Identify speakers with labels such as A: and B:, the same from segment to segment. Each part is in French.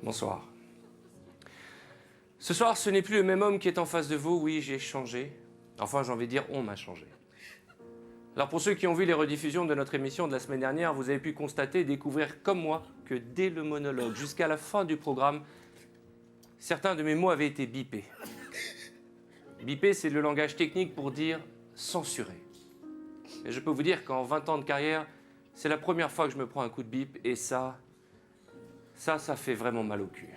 A: Bonsoir. Ce soir, ce n'est plus le même homme qui est en face de vous. Oui, j'ai changé. Enfin, j'ai envie de dire, on m'a changé. Alors, pour ceux qui ont vu les rediffusions de notre émission de la semaine dernière, vous avez pu constater et découvrir, comme moi, que dès le monologue jusqu'à la fin du programme, certains de mes mots avaient été bipés. Bipé, c'est le langage technique pour dire censuré. Et je peux vous dire qu'en 20 ans de carrière, c'est la première fois que je me prends un coup de bip, et ça fait vraiment mal au cul.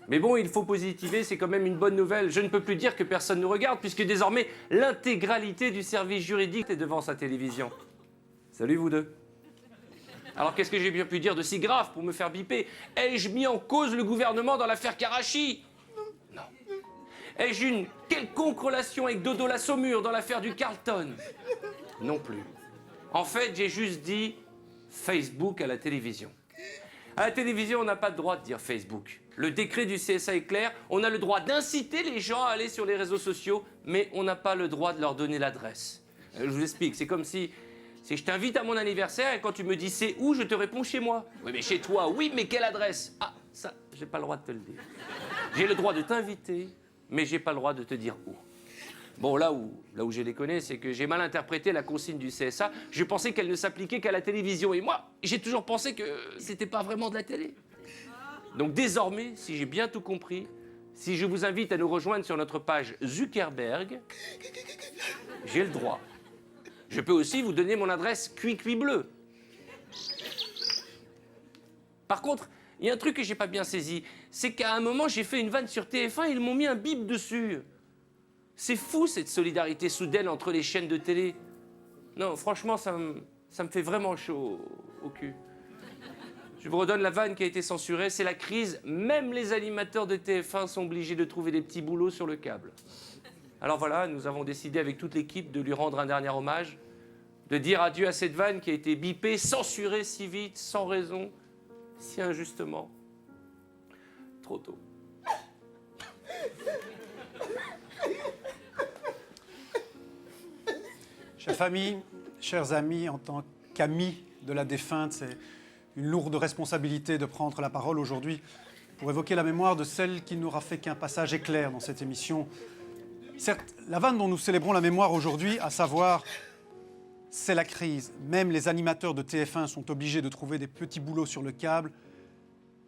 A: Mais bon, il faut positiver, c'est quand même une bonne nouvelle. Je ne peux plus dire que personne nous regarde, puisque désormais, l'intégralité du service juridique est devant sa télévision. Salut vous deux. Alors qu'est-ce que j'ai bien pu dire de si grave pour me faire biper? Ai-je mis en cause le gouvernement dans l'affaire Karachi? Non. Ai-je une quelconque relation avec Dodo la Saumure dans l'affaire du Carlton? Non plus. En fait, j'ai juste dit Facebook à la télévision. À la télévision, on n'a pas le droit de dire Facebook. Le décret du CSA est clair, on a le droit d'inciter les gens à aller sur les réseaux sociaux, mais on n'a pas le droit de leur donner l'adresse. Je vous explique, c'est comme si je t'invite à mon anniversaire et quand tu me dis c'est où, je te réponds chez moi. Oui, mais chez toi, oui, mais quelle adresse? Ah, ça, j'ai pas le droit de te le dire. J'ai le droit de t'inviter, mais j'ai pas le droit de te dire où. Bon, là où je les connais, c'est que j'ai mal interprété la consigne du CSA. Je pensais qu'elle ne s'appliquait qu'à la télévision. Et moi, j'ai toujours pensé que c'était pas vraiment de la télé. Donc désormais, si j'ai bien tout compris, si je vous invite à nous rejoindre sur notre page Zuckerberg, j'ai le droit. Je peux aussi vous donner mon adresse Cuicui Bleu. Par contre, il y a un truc que j'ai pas bien saisi, c'est qu'à un moment, j'ai fait une vanne sur TF1 et ils m'ont mis un bip dessus. C'est fou, cette solidarité soudaine entre les chaînes de télé. Non, franchement, ça me fait vraiment chaud au cul. Je vous redonne la vanne qui a été censurée, c'est la crise. Même les animateurs de TF1 sont obligés de trouver des petits boulots sur le câble. Alors voilà, nous avons décidé avec toute l'équipe de lui rendre un dernier hommage, de dire adieu à cette vanne qui a été bipée, censurée si vite, sans raison, si injustement. Trop tôt.
B: Chère famille, chers amis, en tant qu'amis de la défunte, c'est une lourde responsabilité de prendre la parole aujourd'hui pour évoquer la mémoire de celle qui n'aura fait qu'un passage éclair dans cette émission. Certes, la vanne dont nous célébrons la mémoire aujourd'hui, à savoir, c'est la crise. Même les animateurs de TF1 sont obligés de trouver des petits boulots sur le câble.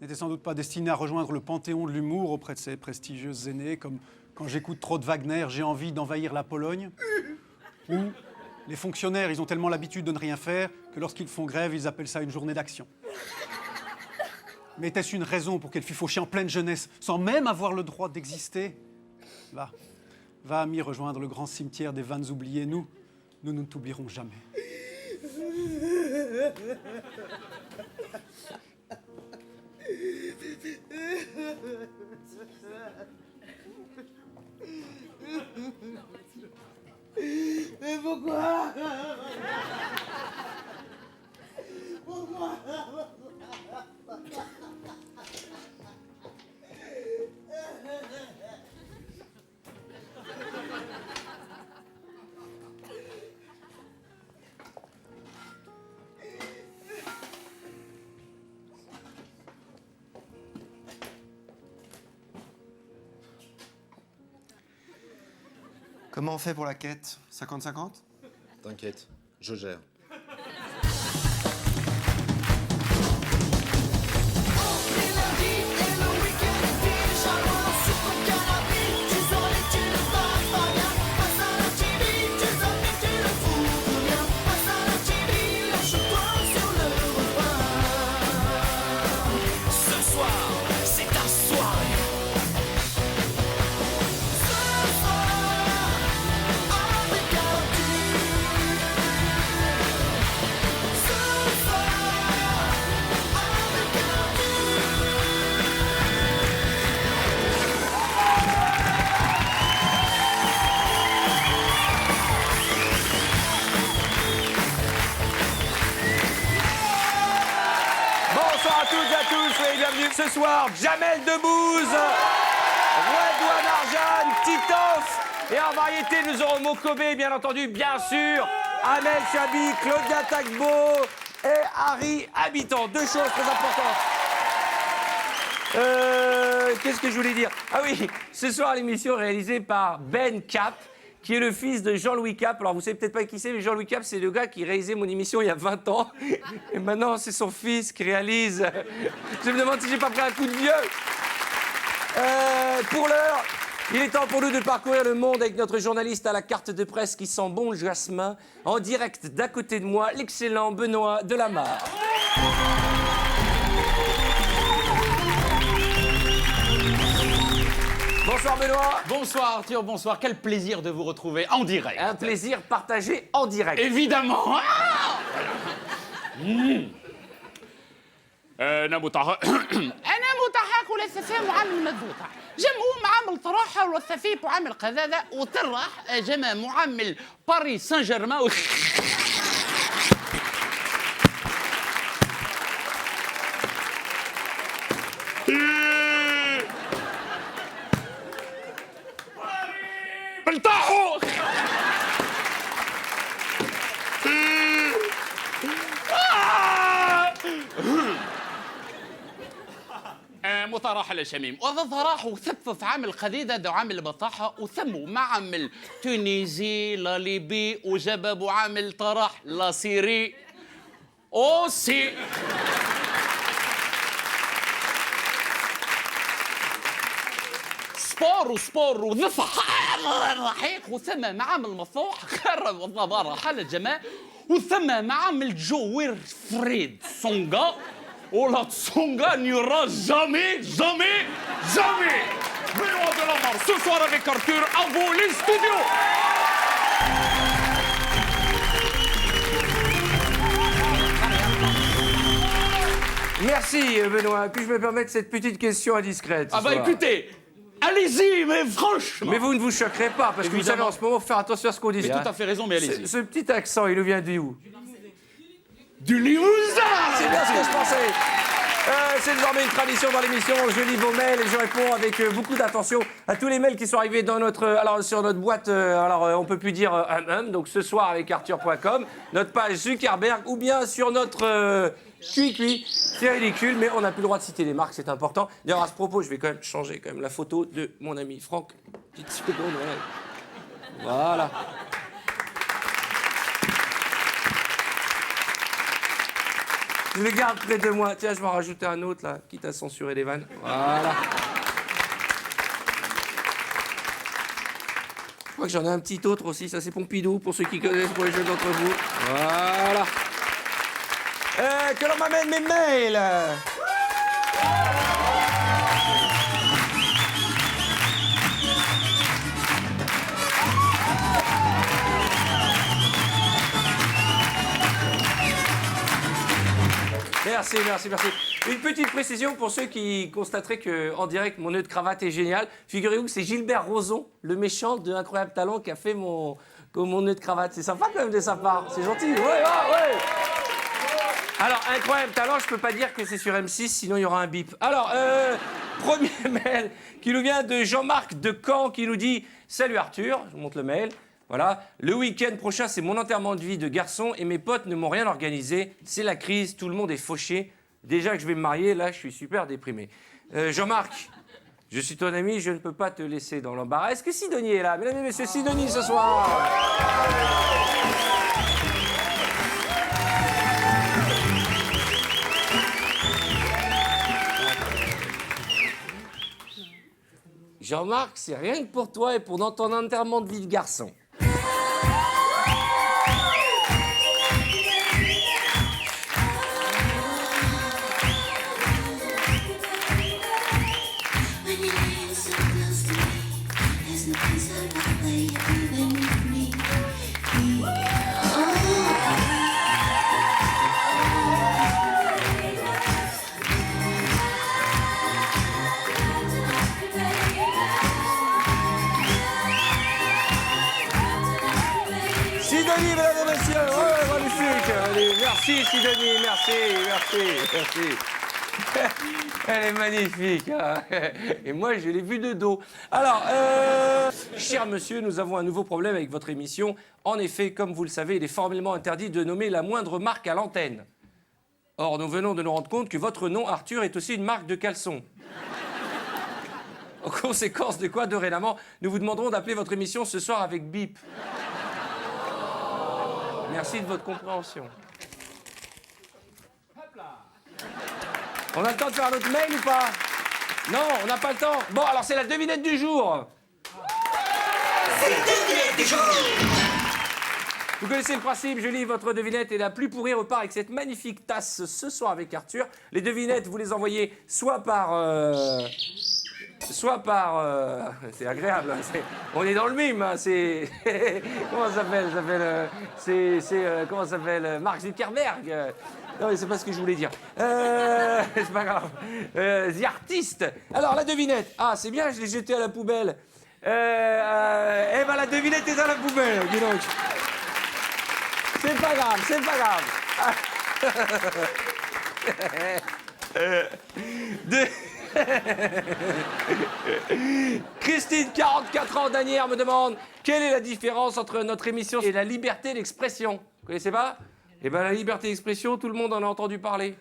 B: N'était sans doute pas destiné à rejoindre le panthéon de l'humour auprès de ces prestigieuses aînées, comme quand j'écoute trop de Wagner, j'ai envie d'envahir la Pologne. Ou les fonctionnaires, ils ont tellement l'habitude de ne rien faire que lorsqu'ils font grève, ils appellent ça une journée d'action. Mais était-ce une raison pour qu'elle fût fauchée en pleine jeunesse, sans même avoir le droit d'exister? Va, ami, rejoindre le grand cimetière des vannes oubliées. Nous ne t'oublierons jamais.
C: Mais pourquoi? Pourquoi?
D: Comment on fait pour la quête? 50-50?
E: T'inquiète, je gère.
A: Bonsoir à toutes et à tous, soyez bienvenus ce soir. Jamel Debbouze, Redouane Arjan, Titoff. Et en variété, nous aurons Mokobé, bien entendu, bien sûr. Amel Chabi, Claudia Tagbo et Harry Habitant. Deux choses très importantes. Qu'est-ce que je voulais dire? Ah oui, ce soir, l'émission réalisée par Ben Cap, qui est le fils de Jean-Louis Cap. Alors, vous savez peut-être pas qui c'est, mais Jean-Louis Cap, c'est le gars qui réalisait mon émission il y a 20 ans. Et maintenant, c'est son fils qui réalise. Je me demande si j'ai pas pris un coup de vieux. Pour l'heure, il est temps pour nous de parcourir le monde avec notre journaliste à la carte de presse qui sent bon le jasmin. En direct d'à côté de moi, l'excellent Benoît Delamarre. Bonsoir Benoît.
F: Bonsoir Arthur, bonsoir. Quel plaisir de vous retrouver en direct.
A: Un plaisir partagé en direct.
F: Évidemment. أنا متحرك والسفيه وعامل مذبوطة جمهور معامل طروحة والسفيف وعامل قذاذة وطرح جمع معامل باريس سان جيرمان بلطاحو متراحل الشميم وضراح وثبت عامل قذيدة وعامل بطاحة وثموا معامل تونيزي لا ليبي وجبب وعامل طرح لا سيري أوسي سبور وضفح رحيق وثم معامل مصوح خرب والضبارة حال الجماعة وثم معامل جوير فريد سونغا ولا Tsonga n'ira jamais. Benoît Delamarre, ce soir avec Arthur, à vous les studios.
A: Merci Benoît. Puis-je me permettre cette petite question indiscrète?
F: Ah bah écoutez, allez-y, mais franchement.
A: Mais vous ne vous choquerez pas, parce que vous savez, en ce moment, faut faire attention à ce qu'on dit.
F: Vous avez tout à fait raison, mais allez-y.
A: Ce petit accent, il nous vient d'où?
F: Du Limousin.
A: C'est bien ce que je pensais. C'est désormais une tradition dans l'émission. Je lis vos mails et je réponds avec beaucoup d'attention à tous les mails qui sont arrivés dans sur notre boîte. On peut plus dire donc ce soir avec Arthur.com, notre page Zuckerberg ou bien sur notre Cui. C'est ridicule, mais on n'a plus le droit de citer les marques, c'est important. D'ailleurs, à ce propos, je vais quand même changer la photo de mon ami Franck. Petite seconde, voilà. Je le garde près de moi. Tiens, je vais en rajouter un autre, là, quitte à censurer les vannes. Voilà. Je crois que j'en ai un petit autre aussi. Ça, c'est Pompidou, pour ceux qui connaissent, pour les jeunes d'entre vous. Voilà. Que l'on m'amène mes mails. Merci. Une petite précision pour ceux qui constateraient qu'en direct, mon nœud de cravate est génial. Figurez-vous que c'est Gilbert Rozon, le méchant de Incroyable Talent, qui a fait mon nœud de cravate. C'est sympa quand même de sa part. C'est gentil. Ouais. Alors, Incroyable Talent, je peux pas dire que c'est sur M6, sinon il y aura un bip. Alors, premier mail qui nous vient de Jean-Marc de Caen, qui nous dit « Salut Arthur », je vous montre le mail. Voilà, le week-end prochain, c'est mon enterrement de vie de garçon et mes potes ne m'ont rien organisé. C'est la crise, tout le monde est fauché. Déjà que je vais me marier, là, je suis super déprimé. Jean-Marc, je suis ton ami, je ne peux pas te laisser dans l'embarras. Est-ce que Sidonie est là? Mesdames et messieurs, Sidonie ce soir. Jean-Marc, c'est rien que pour toi et pour dans ton enterrement de vie de garçon. Sidonie, mesdames et messieurs, ouais, magnifique. Allez, merci Sidonie, merci. Elle est magnifique. Hein. Et moi, je l'ai vue de dos. Alors, cher monsieur, nous avons un nouveau problème avec votre émission. En effet, comme vous le savez, il est formellement interdit de nommer la moindre marque à l'antenne. Or, nous venons de nous rendre compte que votre nom, Arthur, est aussi une marque de caleçon. conséquence de quoi, dorénavant, nous vous demanderons d'appeler votre émission ce soir avec bip. Merci de votre compréhension. On a le temps de faire notre mail ou pas? Non, on n'a pas le temps. Bon, alors c'est la devinette du jour. C'est la devinette du jour. Vous connaissez le principe, je lis votre devinette et la plus pourrie repart avec cette magnifique tasse ce soir avec Arthur. Les devinettes, vous les envoyez soit par... c'est agréable, hein, on est dans le mime, hein, c'est... comment ça s'appelle, comment ça s'appelle, Mark Zuckerberg. Non, mais c'est pas ce que je voulais dire. C'est pas grave. The Artist. Alors, la devinette. Ah, c'est bien, je l'ai jetée à la poubelle. Eh ben, la devinette est dans la poubelle, dis donc. C'est pas grave, c'est pas grave. Christine, 44 ans, d'Anières, me demande quelle est la différence entre notre émission et la liberté d'expression. Vous connaissez pas? Eh ben, la liberté d'expression, tout le monde en a entendu parler.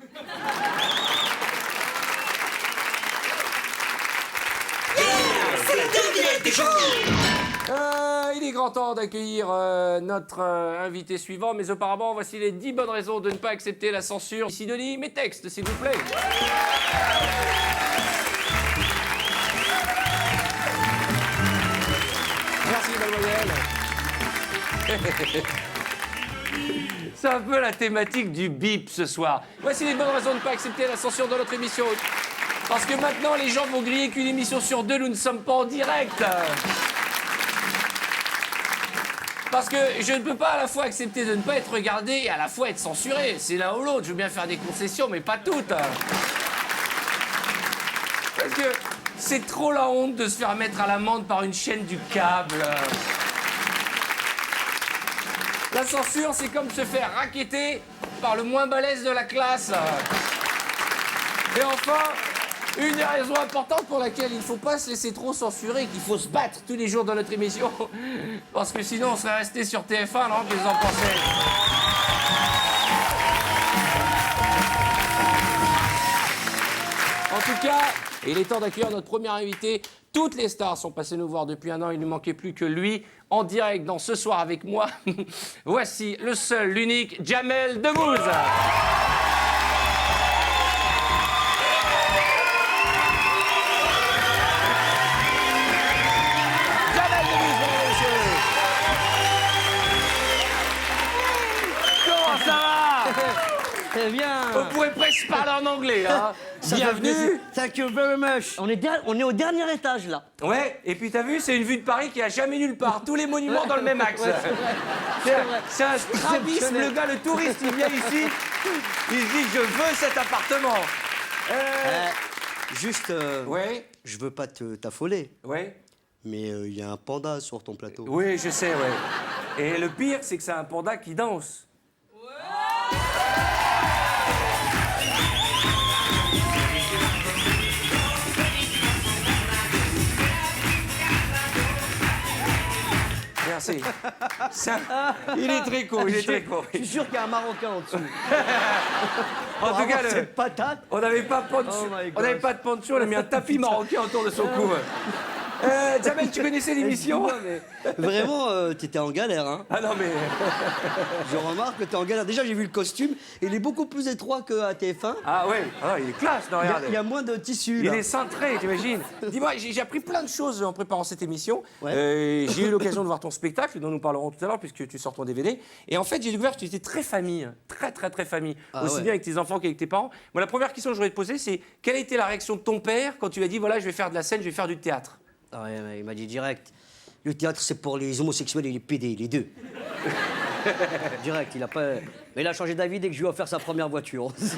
A: C'est la devinette du jour. Il est grand temps d'accueillir notre invité suivant, mais auparavant, voici les 10 bonnes raisons de ne pas accepter la censure. Sidonie, mes textes, s'il vous plaît. Merci, mademoiselle. C'est un peu la thématique du bip ce soir. Voici les bonnes raisons de ne pas accepter la censure dans notre émission. Parce que maintenant, les gens vont griller qu'une émission sur deux, nous ne sommes pas en direct. Parce que je ne peux pas à la fois accepter de ne pas être regardé et à la fois être censuré. C'est l'un ou l'autre. Je veux bien faire des concessions, mais pas toutes. Parce que c'est trop la honte de se faire mettre à l'amende par une chaîne du câble. La censure, c'est comme se faire racketter par le moins balèze de la classe. Et enfin, une des raisons importantes pour laquelle il ne faut pas se laisser trop censurer, qu'il faut se battre tous les jours dans notre émission, parce que sinon on serait resté sur TF1, non? Qu'est-ce que vous en pensez? En tout cas, il est temps d'accueillir notre premier invité. Toutes les stars sont passées nous voir depuis un an, il ne manquait plus que lui, en direct dans Ce Soir avec moi. Voici le seul, l'unique, Jamel Debbouze.
G: Très bien.
A: On pourrait presque parler en anglais, hein. Bienvenue.
G: Thank you very much. On est au dernier étage, là.
A: Ouais, et puis t'as vu, c'est une vue de Paris qui a jamais nulle part. Tous les monuments dans le même axe.
G: Ouais,
A: c'est un strabisme, le gars, le touriste, il vient ici, il se dit, je veux cet appartement.
G: Juste,
A: Ouais,
G: je veux pas t'affoler,
A: ouais.
G: mais il y a un panda sur ton plateau.
A: Oui, je sais, ouais. Et le pire, c'est que c'est un panda qui danse. Merci. Il est très cool, il est très cool.
G: Je suis sûr qu'il y a un Marocain en dessous.
A: En tout cas,
G: cette patate.
A: on n'avait pas de poncho,
G: Oh my
A: on n'avait
G: gosh.
A: pas de poncho, on a mis un tapis marocain autour de son cou. Jamel, tu connaissais l'émission?
G: Vraiment, t'étais en galère, hein.
A: Ah non, mais...
G: Je remarque que t'es en galère. Déjà, j'ai vu le costume. Il est beaucoup plus étroit qu'à TF1.
A: Ah ouais, ah, il est classe, non, regarde.
G: Il y a moins de tissu,
A: Il
G: là.
A: est cintré, t'imagines? Dis-moi, j'ai appris plein de choses en préparant cette émission.
G: Ouais.
A: J'ai eu l'occasion de voir ton spectacle, dont nous parlerons tout à l'heure, puisque tu sors ton DVD. Et en fait, j'ai découvert que tu étais très famille, très famille.
G: Ah
A: Aussi
G: ouais.
A: bien avec tes enfants qu'avec tes parents. Moi, la première question que je voudrais te poser, c'est quelle a été la réaction de ton père quand tu lui as dit, voilà, je vais faire de la scène, je vais faire du théâtre?
G: Ah ouais, mais il m'a dit direct. Le théâtre, c'est pour les homosexuels et les PD, les deux. Direct, il a pas... Mais il a changé d'avis dès que je lui ai offert sa première voiture aussi.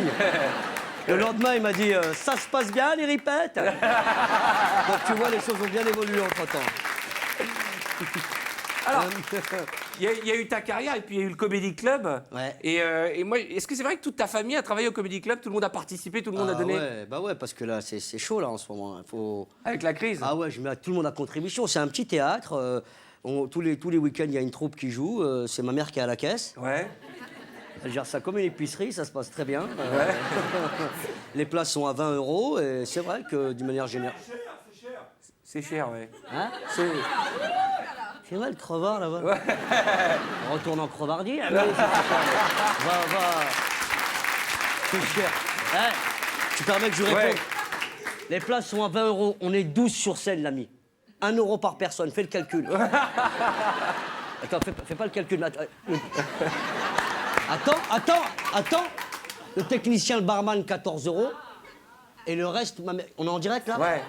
G: Le lendemain, il m'a dit ça se passe bien, les ripettes. Donc tu vois, les choses ont bien évolué entre-temps.
A: Alors, il y a eu ta carrière et puis il y a eu le Comedy Club.
G: Ouais.
A: Et moi, est-ce que c'est vrai que toute ta famille a travaillé au Comedy Club? Tout le monde a participé, tout le monde a donné?
G: Ouais, bah ouais, parce que là, c'est chaud, là, en ce moment. Il faut...
A: Avec la crise?
G: Ah ouais, je mets tout le monde à contribution. C'est un petit théâtre. Tous les week-ends, il y a une troupe qui joue. C'est ma mère qui est à la caisse.
A: Ouais.
G: Elle gère ça comme une épicerie, ça se passe très bien. Les places sont à 20 € et c'est vrai que d'une manière générale.
A: C'est cher, ouais.
G: Hein?
A: C'est...
G: C'est vrai, le crevard, là-bas. On retourne en crevardier, là. Va. C'est cher. Hein? Tu permets que je réponde?
A: Ouais.
G: Les places sont à 20 €. On est 12 sur scène, l'ami. 1 € par personne. Fais le calcul. Attends, fais pas le calcul. Attends. Le technicien, le barman, 14 €. Et le reste, on est en direct, là?
A: Ouais.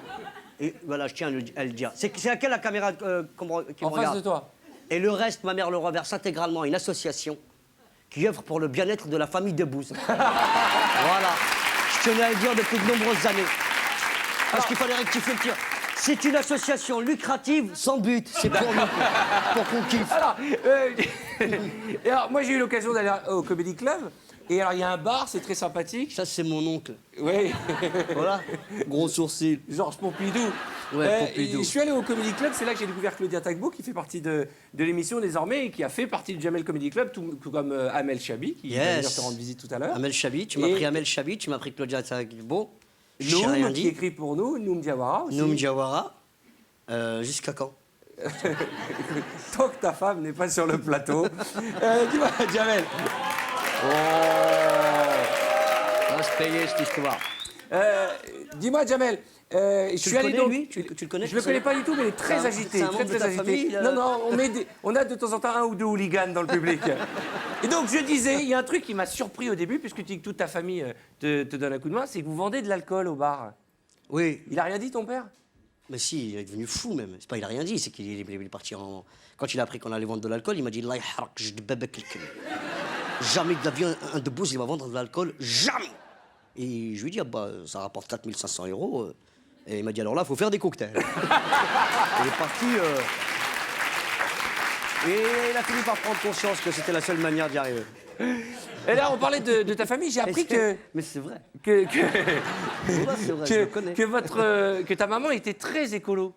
G: Et voilà, je tiens à le dire. C'est laquelle la caméra qui me
A: En face
G: regarde?
A: de toi.
G: Et le reste, ma mère le reverse intégralement à une association qui œuvre pour le bien-être de la famille Debbouze. Voilà. Je tenais à le dire depuis de nombreuses années. Parce qu'il fallait rectifier le tir. C'est une association lucrative sans but. C'est pour nous, pour qu'on kiffe.
A: Alors, et alors, moi j'ai eu l'occasion d'aller au Comedy Club. Et alors il y a un bar, c'est très sympathique.
G: Ça, c'est mon oncle.
A: Oui.
G: Voilà. Gros sourcil.
A: Georges Pompidou.
G: Ouais, Pompidou.
A: Je suis allé au Comedy Club, c'est là que j'ai découvert Claudia Tagbo, qui fait partie de l'émission désormais et qui a fait partie du Jamel Comedy Club, tout comme Amel Chabi, qui va venir te rendre visite tout à l'heure.
G: Amel Chabi, tu m'as
A: Et-
G: pris Amel Chabi, tu m'as pris Claudia Tagbo. J'ai rien
A: Noum, qui
G: dit.
A: écrit pour nous, Noum Diawara aussi.
G: Noum Diawara. Jusqu'à quand?
A: Tant que ta femme n'est pas sur le plateau. Dis-moi, Jamel.
G: Va se payer cette histoire.
A: Dis-moi, Jamel. Je suis allé
G: connais,
A: donc.
G: lui tu le connais?
A: Je le connais pas du tout, mais il est très agité.
G: c'est un
A: très,
G: membre de
A: très
G: ta
A: agité.
G: famille, là.
A: Non, on a de temps en temps un ou deux hooligans dans le public. Et donc, je disais, il y a un truc qui m'a surpris au début, puisque tu dis que toute ta famille te donne un coup de main, c'est que vous vendez de l'alcool au bar.
G: Oui.
A: Il a rien dit, ton père?
G: Mais si, il est devenu fou même. C'est pas il a rien dit, c'est qu'il est parti en... Quand il a appris qu'on allait vendre de l'alcool, il m'a dit « Allah yahrak, je te babak le Jamais de la vie, un de bouse, il va vendre de l'alcool. Jamais. Et je lui ai dit, ah bah, ça rapporte 4 500 €. Et il m'a dit, alors là, il faut faire des cocktails. Il est parti... Et il a fini par prendre conscience que c'était la seule manière d'y arriver.
A: Et là, on parlait de ta famille, j'ai appris
G: Mais c'est vrai.
A: que,
G: C'est vrai, je le connais.
A: que ta maman était très écolo.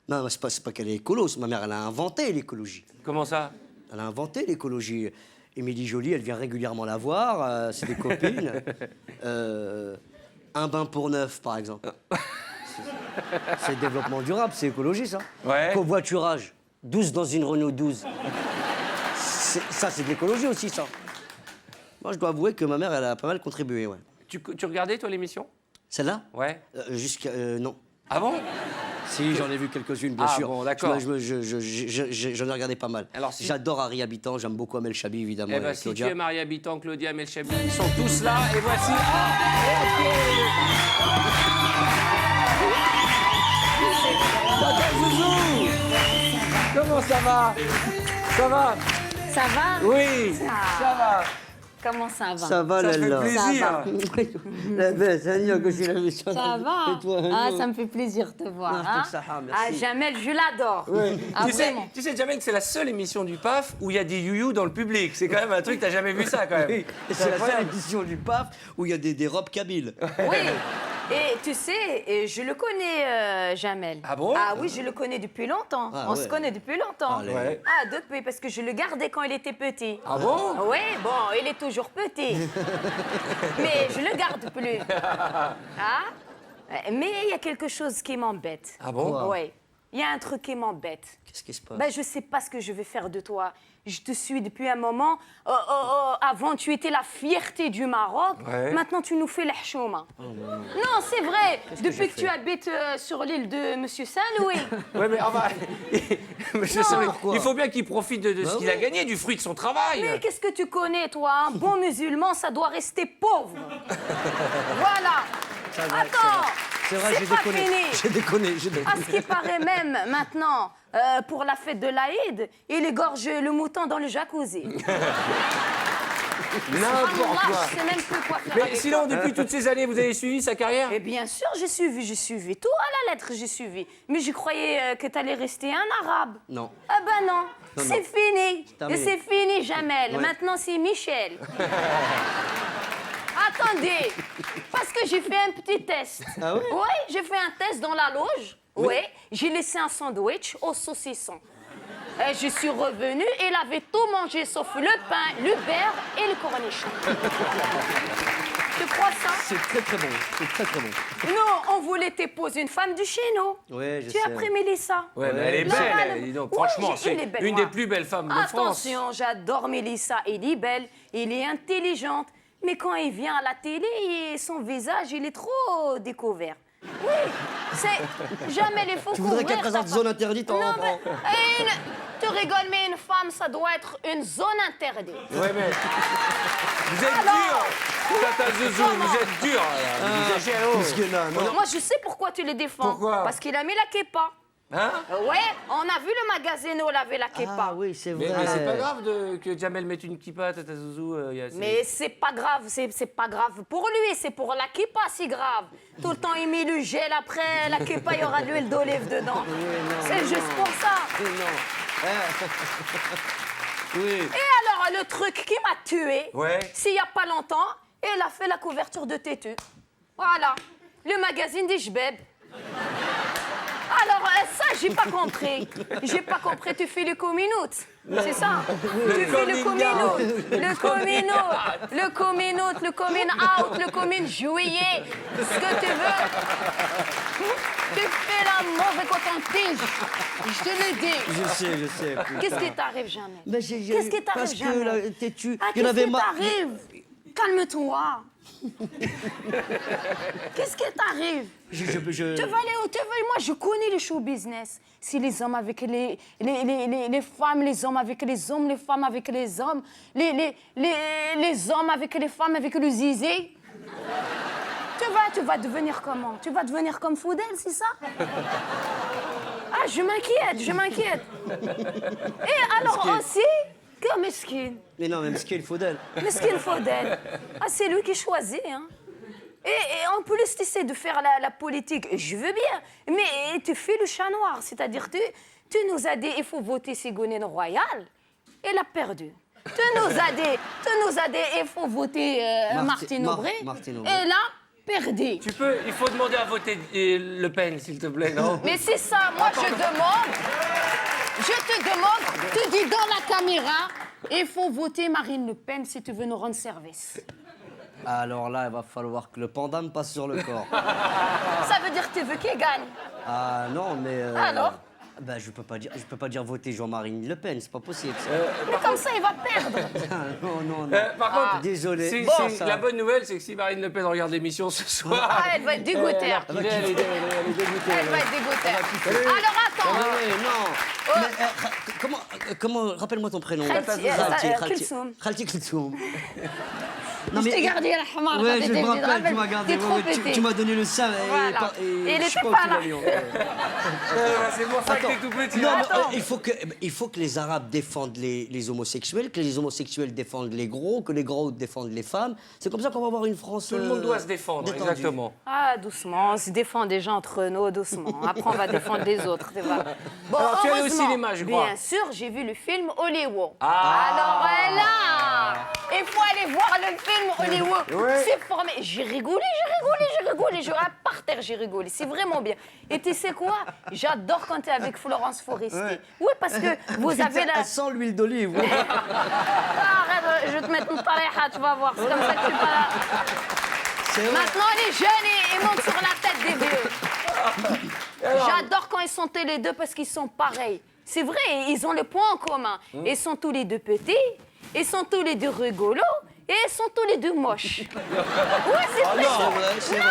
G: Non, c'est pas qu'elle est écolo, c'est ma mère, elle a inventé l'écologie.
A: Comment ça?
G: Elle a inventé l'écologie. Émilie Joly, elle vient régulièrement la voir, c'est des copines. Un bain pour 9, par exemple. C'est le développement durable, c'est écologie, ça.
A: Ouais.
G: Covoiturage, 12 dans une Renault 12. Ça, c'est de l'écologie aussi, ça. Moi, je dois avouer que ma mère, elle a pas mal contribué, ouais.
A: Tu regardais, toi, l'émission?
G: Celle-là?
A: Ouais.
G: Non.
A: Ah bon?
G: Si, j'en ai vu quelques-unes, bien
A: Ah
G: sûr.
A: bon, d'accord.
G: J'en ai regardé pas mal.
A: Alors, si-
G: J'adore Harry Habitant, j'aime beaucoup Amel Chabi, évidemment,
A: Eh ben,
G: et
A: si
G: Claudia.
A: tu es Marie Habitant, Claudia, Amel Chabi, ils sont tous là, et voici... Tata Zouzou! Comment ça va? Ça va?
H: Ça va?
A: Oui,
H: Ah.
A: ça va.
H: Comment ça va?
G: Ça va,
A: Ça se fait
G: Lala.
A: plaisir.
G: La bête, Ania, que je l'avais sur
H: Ça va?
G: Et toi,
H: Ah,
G: Ania?
H: ça me fait plaisir de te voir.
G: Non, je
H: hein.
G: te Sahar,
H: Ah,
G: merci.
H: Jamel, je l'adore. Ah, vraiment.
A: Tu sais, Jamel, que c'est la seule émission du PAF où il y a des you-you dans le public. C'est quand même un truc, t'as jamais vu ça, quand même.
G: Oui, et c'est la seule
A: incroyable.
G: édition du PAF où il y a des robes kabyles.
H: Oui. Et tu sais, je le connais, Jamel.
A: Ah bon?
H: Ah oui, je le connais depuis longtemps.
G: Ah
H: On
G: ouais.
H: se connaît depuis longtemps.
G: Allez.
A: Ouais.
H: Ah, depuis, parce que je le gardais quand il était petit.
A: Ah bon?
H: Oui, bon, il est toujours petit. Mais je le garde plus. Ah? Mais il y a quelque chose qui m'embête.
A: Ah bon?
G: Quoi?
H: Oui. Il y a un truc qui m'embête.
G: Qu'est-ce qui se passe?
H: Ben, je sais pas ce que je vais faire de toi. Je te suis depuis un moment. Avant, tu étais la fierté du Maroc.
A: Ouais.
H: Maintenant, tu nous fais la chouma. Non, c'est vrai. Depuis que tu habites sur l'île de Monsieur Saint-Louis.
A: Ouais, mais enfin, mais je sais, mais
G: Pourquoi?
A: il faut bien qu'il profite de ce
G: Bah
A: qu'il a
G: oui.
A: gagné, du fruit de son travail.
H: Mais qu'est-ce que tu connais, toi? Un bon musulman, ça doit rester pauvre. Voilà.
G: C'est vrai,
H: Attends.
G: C'est vrai, j'ai
H: pas
G: déconné.
H: fini.
G: J'ai déconné, j'ai déconné.
H: À ce qui paraît même, maintenant, pour la fête de l'Aïd, il égorge le mouton dans le jacuzzi.
A: N'importe
H: Allah,
A: quoi.
H: je sais même plus quoi faire
A: Mais
H: avec
A: sinon,
H: toi.
A: depuis toutes ces années, vous avez suivi sa carrière?
H: Et bien sûr, j'ai suivi. Tout à la lettre, j'ai suivi. Mais je croyais que t'allais rester un arabe.
G: Non.
H: Ah ben non,
G: Non,
H: c'est
G: non.
H: fini.
G: terminé.
H: Et c'est fini, Jamel.
G: Ouais.
H: Maintenant, c'est Michel. Attendez, parce que j'ai fait un petit test.
G: Ah ouais?
H: Oui, j'ai fait un test dans la loge. Oui, j'ai laissé un sandwich au saucisson. Et je suis revenue et il avait tout mangé sauf le pain, le beurre et le cornichon. Tu crois ça?
G: C'est très bon. C'est très bon.
H: Nous, on voulait t'épouser une femme du chez nous.
G: Ouais, je
H: Tu
G: sais.
H: as pris Mélissa.
A: Ouais, mais elle est
H: Non,
A: belle,
H: elle-
A: elle, dis donc.
H: Oui,
A: Franchement,
H: elle
A: c'est
H: est belle,
A: une
H: moi.
A: des plus belles femmes de France.
H: Attention, j'adore Mélissa. Elle est belle, elle est intelligente. Mais quand elle vient à la télé, son visage, il est trop découvert. Oui, c'est jamais les faux
G: Tu voudrais qu'elle
H: couvrir,
G: présente
H: ta
G: zone
H: femme.
G: interdite en
H: Non, mais tu rigoles, mais une femme, ça doit être une zone interdite.
A: Ouais, mais. Vous êtes
H: Alors
A: dur Tata Zouzou,
H: Comment
A: vous êtes dur là. Vous exagérez, oh.
G: Parce que là, non.
H: Moi, je sais pourquoi tu les défends.
A: Pourquoi
H: Parce qu'il a mis la képa.
A: Hein
H: Ouais, on a vu le magazine où il avait la képa.
G: Ah oui, c'est vrai.
A: Mais c'est pas grave que Jamel mette une kippa, Tata Zouzou.
H: Mais c'est pas grave, c'est pas grave pour lui, c'est pour la képa, c'est grave. Tout le temps, il met le gel après, la képa, il y aura de l'huile d'olive dedans. C'est juste pour ça.
G: Oui.
H: Et alors, le truc qui m'a tué,
A: Ouais.
H: s'il y a pas longtemps, elle a fait la couverture de Tétu. Voilà, le magazine des Jbeb. Alors, ça, j'ai pas compris. J'ai pas compris, tu fais le coming-out. C'est ça? Tu fais le coming-out. Le coming-out. Le coming-out, le coming-out, le coming-juillet. Ce que tu veux. Tu fais la mauvaise coton-tige. Je te le dis.
G: Je sais. putain.
H: Qu'est-ce qui t'arrive jamais?
G: Mais
H: Qu'est-ce qui t'arrive
G: Parce que
H: jamais?
G: là, têtu,
H: Ah,
G: il y en
H: qu'est-ce
G: avait
H: qui
G: marre.
H: t'arrive? Calme-toi. Qu'est-ce qui t'arrive? Tu vas aller où tu veux? Moi, je connais le show business. C'est les hommes avec les femmes, les hommes avec les hommes, les femmes avec les hommes, les hommes avec les femmes avec le zizé. Tu vas devenir comment? Tu vas devenir comme Foudel, c'est ça? Ah, je m'inquiète. Et alors aussi, que mesquine.
G: Mais non, même ce qu'il faut d'elle.
H: Mesquine Faudel. Ah, c'est lui qui choisit, hein. Et en plus, tu essaies de faire la politique. Je veux bien, mais tu fais le chat noir. C'est-à-dire, tu nous as dit il faut voter Ségolène Royal. Elle a perdu. Tu nous as dit il faut voter Martine Aubry.
G: Martine Aubry.
H: Elle a perdu.
A: Il faut demander à voter Le Pen, s'il te plaît, non?
H: Mais c'est ça, moi je te demande, tu dis dans la caméra, il faut voter Marine Le Pen si tu veux nous rendre service.
G: Alors là, il va falloir que le panda me passe sur le corps.
H: Ça veut dire que tu veux qu'il gagne.
G: Ah non, mais.
H: Alors
G: Ben, je peux pas dire voter Jean-Marie Le Pen, c'est pas possible. ça.
H: Mais comme ça, il va perdre.
G: Non.
A: Par contre,
G: Désolé.
A: la bonne nouvelle, c'est que si Marine Le Pen regarde l'émission ce soir.
H: Ah, elle va être dégoûtée.
A: Elle est dégoûtée.
H: Elle va être dégoûtée. Alors attends.
G: Non. Mais comment rappelle-moi ton prénom.
H: Kilsoum.
G: Khalti Kilsoum.
H: Je t'ai gardé la hamar.
G: Ouais, je me rappelle, tu m'as gardé.
H: T'es trop
G: Ouais,
H: pété.
G: tu m'as donné le sein.
H: Voilà. Et il
G: je suis
H: était
G: au
H: pas
G: Petit
H: là.
G: Lion.
A: C'est pour ça que t'es tout petit.
G: Non, mais,
H: Attends.
G: il faut que les Arabes défendent les homosexuels, que les homosexuels défendent les gros, que les gros défendent les femmes. C'est comme ça qu'on va avoir une France.
A: Tout le monde doit se défendre,
G: détendue.
A: exactement.
H: Ah, doucement, on se défend des gens entre nous, doucement. Après, on va défendre les autres, tu vois. Bon,
A: Alors, tu es allé au
H: heureusement,
A: cinéma, je crois.
H: Bien sûr, j'ai vu le film Hollywood.
A: Ah.
H: Alors là, il faut aller voir le film Hollywood. C'est formé. J'ai rigolé. Je rate par terre, j'ai rigolé. C'est vraiment bien. Et tu sais quoi? J'adore quand tu es avec Florence Foresti. Oui, parce que vous avez la...
G: Elle sent l'huile d'olive. Ouais.
H: Arrête, je vais te mettre une pareille, tu vas voir. C'est comme ça que tu vas...
G: C'est vrai.
H: Maintenant, les jeunes, ils montent sur la tête des vieux. J'adore quand ils sont tous les deux parce qu'ils sont pareils. C'est vrai, ils ont le point en commun. Ils sont tous les deux petits, ils sont tous les deux rigolos et ils sont tous les deux moches. Oui, c'est vrai.
G: C'est vrai.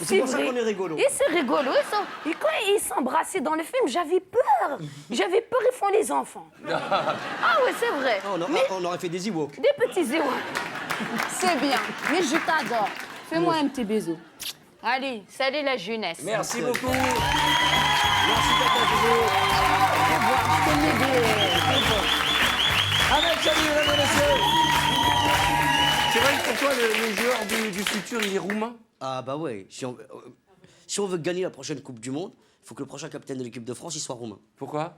G: C'est pour ça qu'on est rigolo.
H: Et c'est rigolo. Et quand ils s'embrassaient dans le film, j'avais peur. Ils font les enfants. Ah oui, c'est vrai.
G: On aurait fait des Ewoks.
H: Des petits zéros. C'est bien. Mais je t'adore. Fais-moi un petit bisou. Allez, salut la jeunesse.
A: Merci beaucoup.
H: Merci Tata Zouzou. Je te l'ai dit.
A: Avec salut, mesdames et messieurs. C'est vrai que pour toi, le joueur du futur, il est roumain?
G: Ah bah ouais. Si on veut gagner la prochaine Coupe du Monde, il faut que le prochain capitaine de l'équipe de France, il soit roumain.
A: Pourquoi?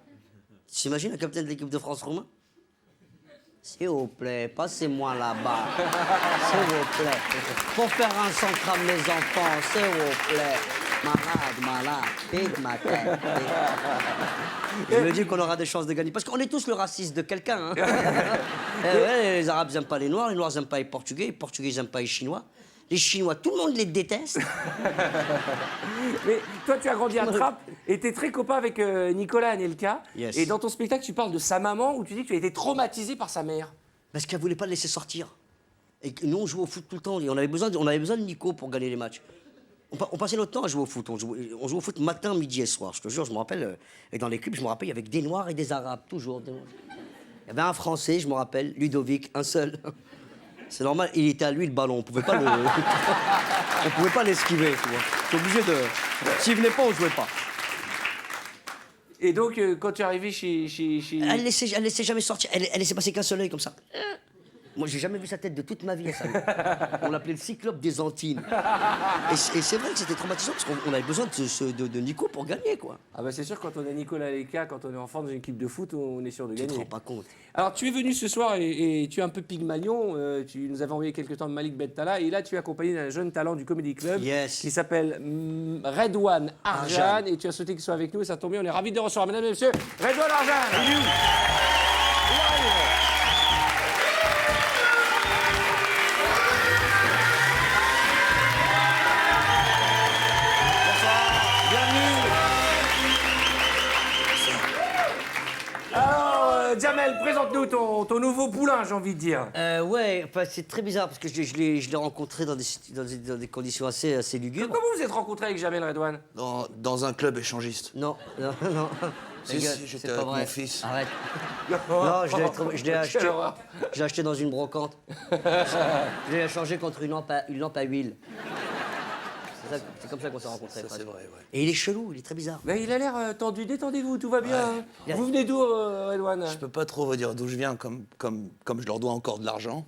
G: Tu t'imagines un capitaine de l'équipe de France roumain? S'il vous plaît, passez-moi là-bas. S'il vous plaît. Pour faire un central les enfants, s'il vous plaît. Malade, pique ma tête. Je me dis qu'on aura des chances de gagner. Parce qu'on est tous le raciste de quelqu'un. Hein. Ouais, les Arabes n'aiment pas les Noirs n'aiment pas les Portugais ils n'aiment pas les Chinois. Les Chinois, tout le monde les déteste.
A: Mais toi, tu as grandi à Trappes et tu es très copain avec Nicolas Anelka.
G: Yes.
A: Et dans ton spectacle, tu parles de sa maman où tu dis que tu as été traumatisé par sa mère.
G: Parce qu'elle voulait pas le laisser sortir. Et que nous, on jouait au foot tout le temps. Et on avait besoin de Nico pour gagner les matchs. On passait notre temps à jouer au foot. On jouait au foot matin, midi et soir. Je te jure, je me rappelle. Et dans l'équipe, je me rappelle, il y avait des Noirs et des Arabes, toujours. Il y avait un Français, je me rappelle, Ludovic, un seul. C'est normal, il était à lui le ballon. On pouvait pas on pouvait pas l'esquiver, tu vois. J'étais obligé de... S'il venait pas, on jouait pas.
A: Et donc, quand tu es arrivé chez...
G: Elle laissait jamais sortir. Elle laissait passer qu'un seul œil comme ça. Moi, j'ai jamais vu sa tête de toute ma vie, ça. On l'appelait le cyclope des Antilles. Et c'est vrai que c'était traumatisant parce qu'on avait besoin de Nico pour gagner, quoi.
A: Ah bah c'est sûr, quand on a Nicolas Anelka, quand on est enfant dans une équipe de foot, on est sûr de
G: Tu te
A: gagner.
G: rends pas compte.
A: Alors, tu es venu ce soir et tu es un peu Pygmalion. Tu nous avais envoyé quelque temps de Malik Bentala. Et là, tu es accompagné d'un jeune talent du Comedy Club
G: Yes.
A: qui s'appelle Redouane Arjan. Et tu as souhaité qu'il soit avec nous. Et ça tombe bien, on est ravis de le recevoir. Mesdames et messieurs, Redouane Arjan. Alors, Jamel, présente-nous ton nouveau poulain, j'ai envie de dire.
G: Ouais, enfin, c'est très bizarre parce que je l'ai rencontré dans des conditions assez lugubres.
A: Comment vous êtes rencontré avec Jamel Redouane?
E: Dans un club échangiste.
G: Non.
E: Si,
G: Les gars,
E: si, j'étais
G: c'est pas
E: avec
G: vrai.
E: mon fils.
G: Arrête. Non, je l'ai acheté.
A: Quelle horreur.
G: Je l'ai acheté dans une brocante. Je l'ai échangé contre une lampe à huile. C'est comme ça qu'on s'est rencontrés.
E: Ça,
G: presque.
E: c'est vrai, ouais.
G: Et il est chelou, il est très bizarre.
A: Mais il a l'air tendu, détendez-vous, tout va bien. hein.
G: Ouais.
A: Vous venez d'où, Redouane?
E: Je peux pas trop vous dire d'où je viens, comme je leur dois encore de l'argent.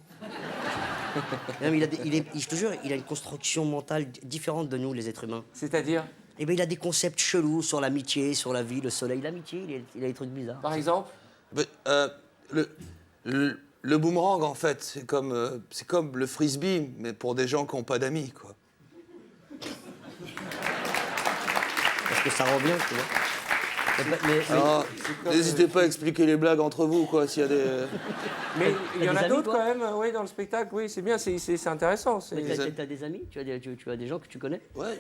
G: Non, mais je te jure, il a une construction mentale différente de nous, les êtres humains.
A: C'est-à-dire,
G: Eh ben, il a des concepts chelous sur l'amitié, sur la vie, le soleil. L'amitié, il a des trucs bizarres.
A: par exemple?
E: Mais, le boomerang, en fait, c'est comme le frisbee, mais pour des gens qui n'ont pas d'amis, quoi.
G: Parce que ça revient, tu vois.
E: Alors, n'hésitez pas à expliquer les blagues entre vous, quoi, s'il y a des...
A: Mais il y en
G: des
A: a
G: amis,
A: d'autres
G: toi
A: quand même, oui, dans le spectacle. Oui, c'est bien, c'est intéressant. c'est-
G: T'as des amis? Tu as des gens que tu connais?
E: Ouais.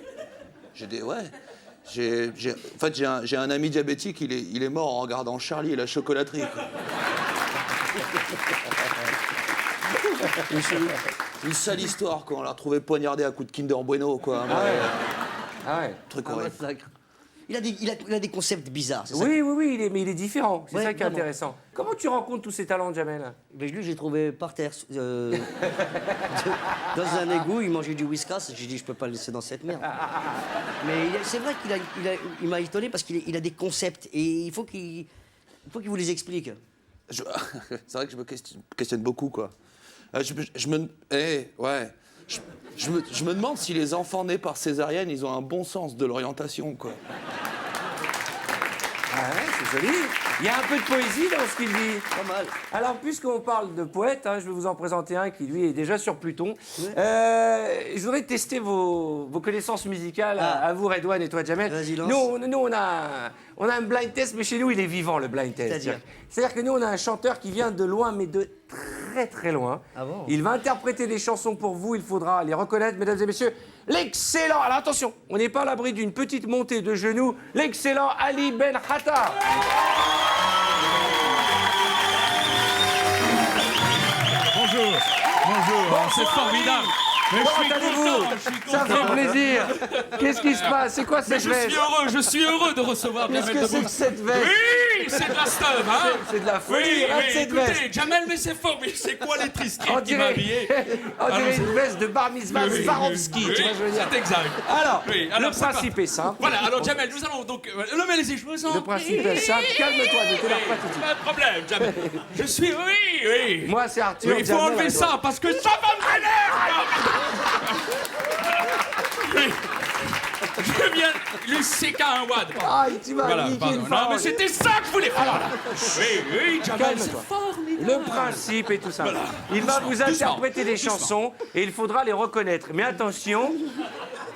E: J'ai un ami diabétique, il est mort en regardant Charlie et la chocolaterie, quoi. Une sale histoire, quoi. On l'a retrouvé poignardé à coups de Kinder Bueno, quoi.
A: Ah ouais.
E: Truc
G: Ah ouais,
E: horrible.
G: sacre. Il a des concepts bizarres, c'est ça.
A: Oui, mais il est différent. C'est
G: Ouais,
A: ça qui est
G: vraiment.
A: intéressant. Comment tu rencontres tous ces talents, Jamel?
G: Mais lui, j'ai trouvé par terre, dans un égout, il mangeait du whiskas. J'ai dit, je peux pas le laisser dans cette merde. Mais c'est vrai qu'il m'a étonné parce qu'il a des concepts et il faut qu'il vous les explique.
E: C'est vrai que je me questionne beaucoup, quoi. Je me demande si les enfants nés par césarienne, ils ont un bon sens de l'orientation, quoi.
A: Ah ouais, c'est joli. Il y a un peu de poésie dans ce qu'il dit.
G: Pas mal.
A: Alors, puisqu'on parle de poète, je vais vous en présenter un qui, lui, est déjà sur Pluton. Je voudrais tester vos connaissances musicales à vous, Redouane, et toi, Jamel.
G: Vas-y, lance.
A: Nous, on a un blind test, mais chez nous, il est vivant, le blind test. C'est-à-dire que nous, on a un chanteur qui vient de loin, mais de très, très loin.
G: Ah bon?
A: Il va interpréter des chansons pour vous, il faudra les reconnaître, mesdames et messieurs. L'excellent, alors attention, on n'est pas à l'abri d'une petite montée de genoux, l'excellent Ali Ben Khatta.
I: Bonjour, c'est formidable. Mais
A: Comment allez-vous? Ça fait plaisir. Qu'est-ce qui se passe? C'est quoi cette veste?
I: Je suis heureux de recevoir
A: Qu'est-ce
I: Jamel
A: que c'est
I: Debbouze.
A: que cette veste?
I: Oui, c'est de la stuff, hein.
A: C'est de la folie, regarde cette
I: écoutez,
A: veste.
I: Jamel, mais c'est fort, mais c'est quoi les trisquettes
A: On
I: qui m'a habillé?
A: dirait une veste de bar mitzvah Swarovski, tu vois, je veux dire.
I: C'est exact.
A: Alors,
I: Oui,
A: le
I: c'est pas-
A: principe est simple.
I: Voilà, alors Jamel, nous allons donc... allez-y, je vous en
A: Le principe est simple. Calme-toi, ne t'énerve pas tout de suite.
I: Pas de problème, Jamel. Je suis... Oui.
A: Moi, c'est Arthur.
I: Oui, il faut
A: Jamel,
I: enlever
A: Redouane.
I: ça, parce que ça va me vénère. Je viens... Le CK un wad.
A: Ah, tu m'as
I: Voilà,
A: niqué
I: pardon.
A: une
I: Non,
A: fois.
I: mais c'était ça que je voulais faire. Là. Oui, Jamel, c'est
A: Calme-toi.
I: formidable.
A: Le principe est tout simple. Il va vous interpréter des chansons et il faudra les reconnaître. Mais attention,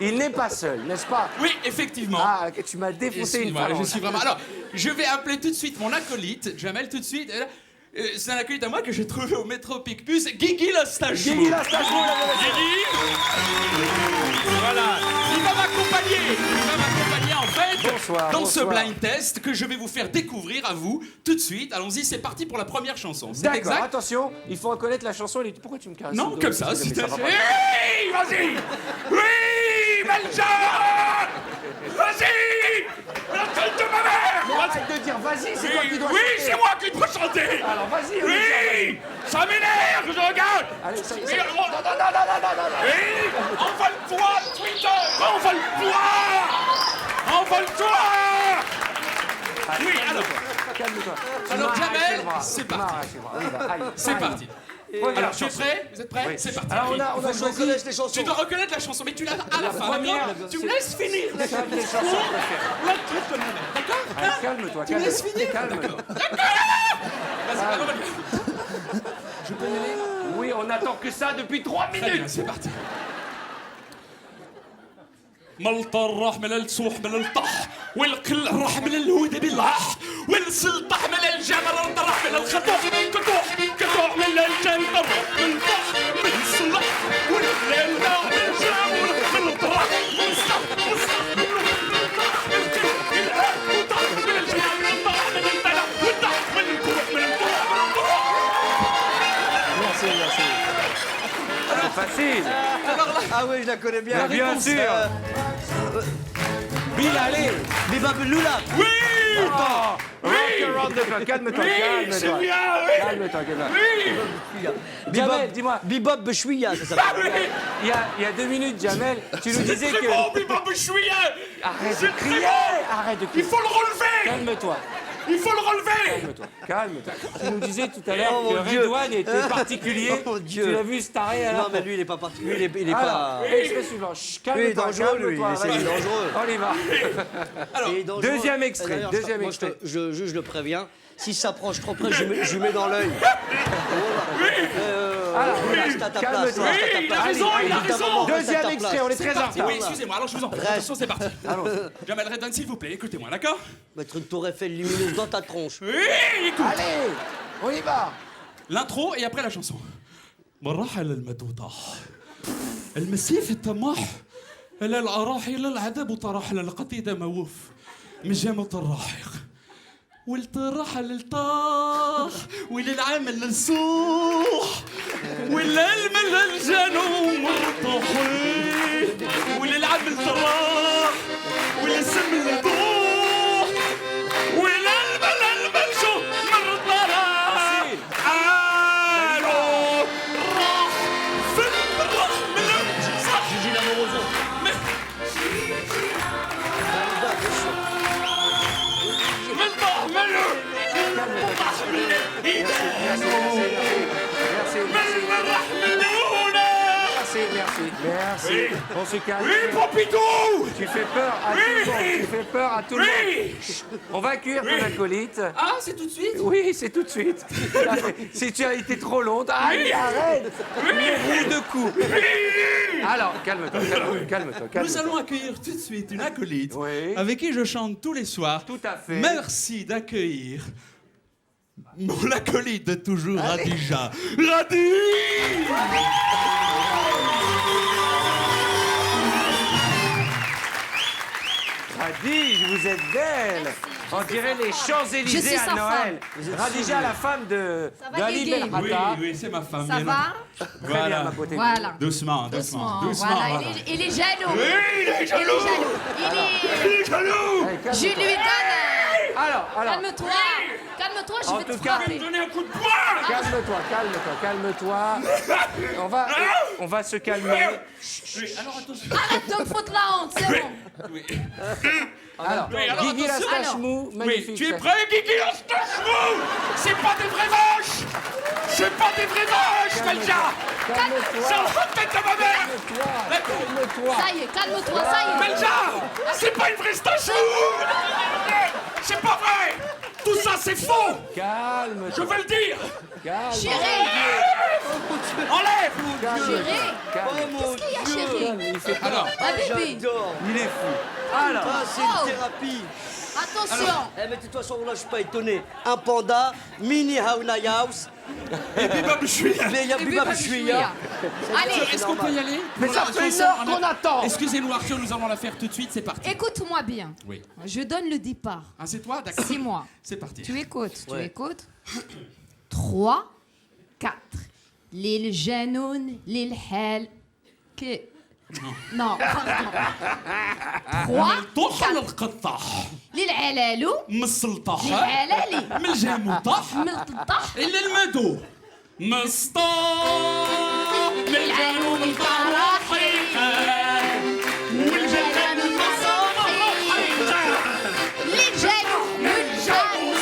A: il n'est pas seul, n'est-ce pas?
I: Oui, effectivement.
A: Ah, que tu m'as défoncé une
I: Excuse-moi,
A: fois.
I: je suis vraiment... Alors, je vais appeler tout de suite mon acolyte, Jamel, tout de suite. C'est un acolyte à moi que j'ai trouvé au métro Picpus, Guigui Lastachou.
A: Guigui Lastachou, la
I: Guigui. Voilà. Il va m'accompagner en fait
A: Bonsoir,
I: dans
A: bonsoir.
I: ce blind test que je vais vous faire découvrir à vous tout de suite. Allons-y, c'est parti pour la première chanson. C'est
A: D'accord,
I: exact?
A: attention, il faut reconnaître la chanson. Pourquoi tu me caresses
I: Non,
A: le dos
I: comme ça,
A: si
I: si t'as...
A: ça va pas.
I: Oui, vas-y. Oui, Belja. Vas-y. La tête de ma mère.
A: Arrête de dire vas-y, c'est toi qui dois
I: Oui,
A: chanter.
I: c'est moi qui dois chanter.
A: Alors vas-y,
I: Oui, ça m'énerve, je regarde.
A: Allez, ça y est.
I: Oui,
A: Non, non, non.
I: oui, envole-toi, Twitter, envole-toi. Envole-toi. Oui, alors,
A: Calme-toi. Tu
I: Alors,
A: m'as arraché
I: Jamel,
A: le bras.
I: c'est
A: Tu m'as
I: parti.
A: arraché le bras. On y va, allez.
I: c'est parti.
A: Première
I: Alors, tu es
A: chanson.
I: prêt? Vous êtes prêts?
A: Oui.
I: C'est parti.
A: Alors on a
G: Faut que je
A: choisi
G: reconnaisse les chansons.
I: Tu dois reconnaître la chanson, mais tu l'as à la fin,
A: première,
I: d'accord? Tu me
A: c'est-
I: laisses finir la
A: c'est une des chansons préférées.
I: La tête de ma mère, d'accord?
A: Allez, calme-toi,
I: Tu me laisses
A: calme-toi.
I: finir?
A: Calme-toi.
I: Vas-y, on va dire. Je peux y aller?
A: Oui, on attend que ça depuis 3
I: Très bien,
A: minutes.
I: c'est parti. ملطة راح من السوح من الطح والكل راح من الهودة باللح والسلطح من الجمل راح من الخطوح كتوح من الجنة من طح من السلح والليل راح من الجمل من الطرح من الصح من الطح من الكل الآن وطح من الجمل من الطح من البلع والطح من الكروح من الكروح من الكروح.
A: Merci, merci. C'est facile.
G: Ah oui, je la connais bien.
A: Bien sûr. Bill, allez.
G: Bebop Lula.
I: Oui.
A: Oh, rock around the clock. Calme-toi,
I: Oui,
A: calme-toi.
I: c'est bien, oui.
A: Calme-toi, calme-toi.
I: Oui.
A: Jamel, dis-moi,
G: Bebop Bechouilla, ça
I: Ah
G: s'appelle.
I: oui.
A: il y a 2 minutes, Jamel, tu nous disais
I: Très
A: que...
I: bon, Bebop Bechouilla.
A: Arrête de
I: C'est très
A: crier.
I: bon.
A: Arrête de
I: Il
A: crier.
I: faut le relever.
A: Calme-toi.
I: Il faut le relever.
A: Calme-toi, calme-toi. Tu nous disais tout à l'heure
G: Oh,
A: que
G: mon Dieu.
A: Redouane était particulier.
G: Oh, mon Dieu.
A: Tu l'as vu se tarer à la...
G: Non, mais lui, il est pas parti. Lui, il est
A: Alors,
G: pas.
A: extrait suivant. Chut,
G: Lui, il est
A: calme-toi,
G: dangereux, lui.
A: calme-toi,
G: Il est
A: vas-y.
G: dangereux.
A: On y va.
G: Il est dangereux.
A: Deuxième extrait,
G: D'ailleurs,
A: deuxième
G: moi,
A: extrait.
G: je juge le préviens. S'il s'approche trop près, je lui mets dans l'œil.
A: Alors,
G: Reste à ta place.
A: calme-toi.
G: Reste à ta
I: Oui, il a
G: place.
I: raison, il a
G: Évidemment,
I: raison.
G: reste à ta
A: Deuxième
G: place.
A: extrait, on est très en retard.
I: Oui, excusez-moi, alors je vous en prie. Attention, c'est parti.
A: Allons.
I: Jamal Redouane, s'il vous plaît, écoutez-moi, d'accord?
G: Mettre une tour Eiffel lumineuse dans ta tronche.
I: Oui, écoute.
A: Allez, on y va.
I: L'intro et après la chanson. مراحل المدودة المسيف الطماح إلى الأراحي للعذاب وطراحل القتيدة موف من جامة الراحق والطراحل الطاح وللعمل للصوح وللعلم للجنوم مرطوحين وللعمل طراح وللسم الضوح وللعلم للمنشو مرطراح قالوا راح في الرحم صح
G: Gigi Lamoroso.
I: من طعمله من طعمله من الرحم دونه
A: Merci. On se calme.
I: Oui, Pompidou.
A: Tu fais peur à tout le monde. Tu fais peur à tout le
I: Oui.
A: monde. On va cuire ton acolyte.
I: Ah, c'est tout de suite?
A: Oui, c'est tout de suite. Si tu as été trop long, aïe, arrête. Les roues de coups. Alors, calme-toi, calme-toi.
I: Nous allons accueillir tout de suite une acolyte
A: Oui.
I: avec qui je chante tous les soirs.
A: Tout à fait.
I: Merci d'accueillir mon acolyte de toujours, Radija. Radi!
A: Radija, vous êtes belle. On dirait les
H: Je
A: Champs-Élysées
H: suis
A: à
H: sa
A: Noël. Radija, la femme de
H: va,
A: Ali
H: Guigui?
A: Belhata.
I: Oui, c'est ma femme.
H: Ça
I: bien
H: va?
A: Très bien,
I: Voilà.
A: ma beauté.
H: Voilà.
I: Doucement.
H: Doucement.
I: Doucement.
H: Voilà,
I: voilà.
H: il est jaloux.
I: Oui, il est
H: Il est
I: jaloux.
H: jaloux.
I: Il est jaloux.
A: Allez, calme-toi.
H: Je lui donne.
A: Alors.
H: Calme-toi. Calme-toi, je
A: En
H: vais
A: tout
H: te
A: cas,
H: frapper.
I: Donner un coup de poing.
A: Calme-toi. On va se calmer.
I: Oui, alors attention.
H: Arrête de me foutre la honte, c'est bon.
I: Oui.
A: Alors,
I: Oui, alors,
A: Guigui
I: attention.
A: Lastache mou, magnifique.
I: Oui, tu es prêt, Guigui Lastache-mou? C'est pas des vraies vaches. C'est pas des vraies vaches, Belja. C'est
A: Calme-toi.
I: la tête de ma mère.
A: Calme-toi.
H: Ça y est, calme-toi, ça y est.
I: Belja, c'est pas une vraie stache-mou. C'est pas vrai. Tout ça, c'est faux. Je
A: Calme-toi.
I: veux le dire.
H: Chérie,
I: Enlève.
H: chérie.
G: Oh
H: Qu'est-ce qu'il y a, chérie?
A: Il fait peur.
I: Alors,
H: Ah, bébé.
G: J'adore.
A: Il est fou. Alors,
G: Ah, c'est
H: Oh.
G: une thérapie.
H: Attention.
G: Eh, mais de toute façon, là, je suis pas étonné. Un panda, mini Hauna Yaus,
I: Et Biba Bchouya.
G: mais il y a Biba Bchouya.
H: Allez,
I: Est-ce qu'on peut y aller?
E: Mais ça fait une heure qu'on attend.
I: Excusez-nous Arthur, nous allons la faire tout de suite, c'est parti.
J: Écoute-moi bien.
I: Oui.
J: Je donne le départ.
I: Ah, c'est toi? D'accord.
J: 6 mois.
I: C'est parti.
J: Tu écoutes, tu
G: Ouais.
J: écoutes. 3, 4. Lil Janoun, Lil Hel. Que. Non, pardon. 3,
I: طوح
J: 4.
I: القطاح
J: Lil Halalou,
I: من السلطح
J: Lil Halali,
I: من الجاموطح
J: من الطح,
I: إلا المدو مسطاح للجنون الفراحي والجنان المصاحي
J: Lil Janoun, Lil Janoun.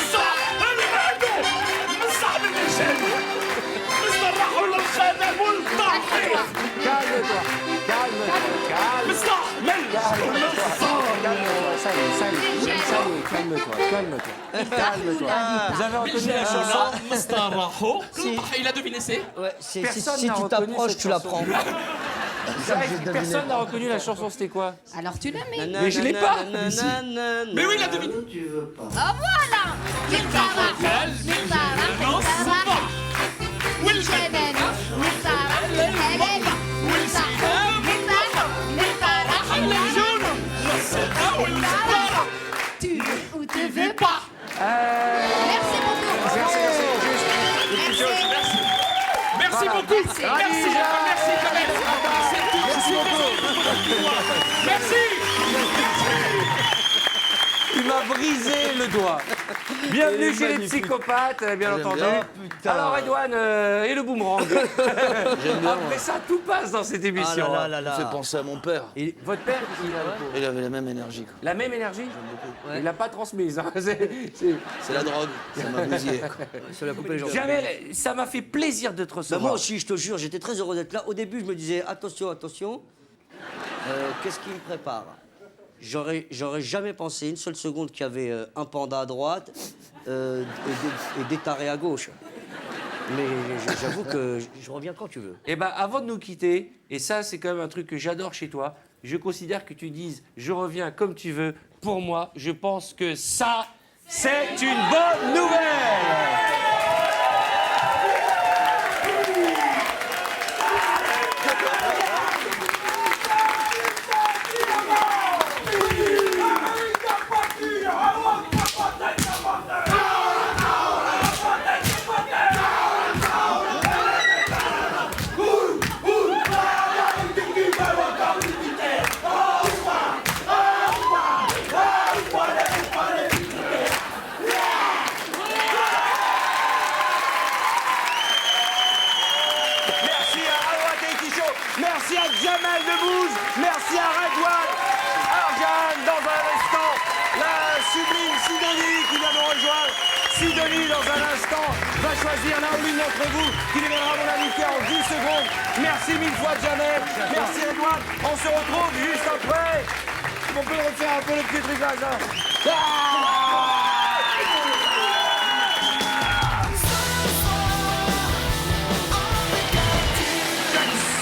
I: المدو مصح من الجنون مصطلح للخدم والطاحي
A: Calme-toi, calme-toi, calme.
I: مصطح من
A: Calme-toi, calme-toi. Vous avez reconnu la chanson?
I: مصطلح il a deviné c'est
G: Ouais,
A: Personne
G: si
A: n'a
G: tu
A: reconnu
G: t'approches,
A: cette
G: tu la
A: chanson.
G: prends.
A: Personne n'a reconnu la chanson, c'était quoi?
J: Alors tu l'as mis.
A: Mais je l'ai pas.
I: mais oui il a deviné
J: Ah voilà. Lil Farah, Lil Farah, Lil Farah. Lil Janoun, Lil Farah, Lil Halali. Lil Farah, Lil Farah, Lil Farah, Lil Janoun. Lil Farah. Tu veux ou tu veux pas. Merci beaucoup.
I: merci beaucoup merci quand même c'est tout merci beaucoup merci
A: Il m'a brisé le doigt. Bienvenue chez les psychopathes, bien entendu. Alors, Edouane et le boomerang. Après ça, tout passe dans cette
G: Ah
A: émission.
G: là là là
E: Ça fait
G: là.
E: penser à mon père.
A: Et votre père,
E: Il avait la même énergie. quoi.
A: la même énergie?
G: Ouais.
A: Il l'a pas transmise. Hein.
E: C'est la drogue, ça m'a bousillé. quoi.
G: Ça l'a coupé les jambes.
A: Jamel, ça m'a fait plaisir de te
G: Bah,
A: recevoir.
G: moi aussi, je te jure, j'étais très heureux d'être là. Au début, je me disais, attention, attention, qu'est-ce qui me prépare? J'aurais jamais pensé une seule seconde qu'il y avait un panda à droite et des tarés à gauche. Mais j'avoue que je reviens quand tu veux.
A: Eh ben, avant de nous quitter, et ça, c'est quand même un truc que j'adore chez toi, je considère que tu dises « je reviens comme tu veux ». Pour moi, je pense que ça, c'est une bonne nouvelle. Merci à Awa Keikisho, merci à Jamel Debbouze, merci à Redouane, Arjan, dans un instant, la sublime Sidonie qui vient nous rejoindre. Sidonie, dans un instant, va choisir l'un ou l'une d'entre vous qui deviendra mon invité en 10 secondes. Merci mille fois, Jamel. Merci, Redouane. On se retrouve juste après. On peut refaire un peu le petit truc là, ça.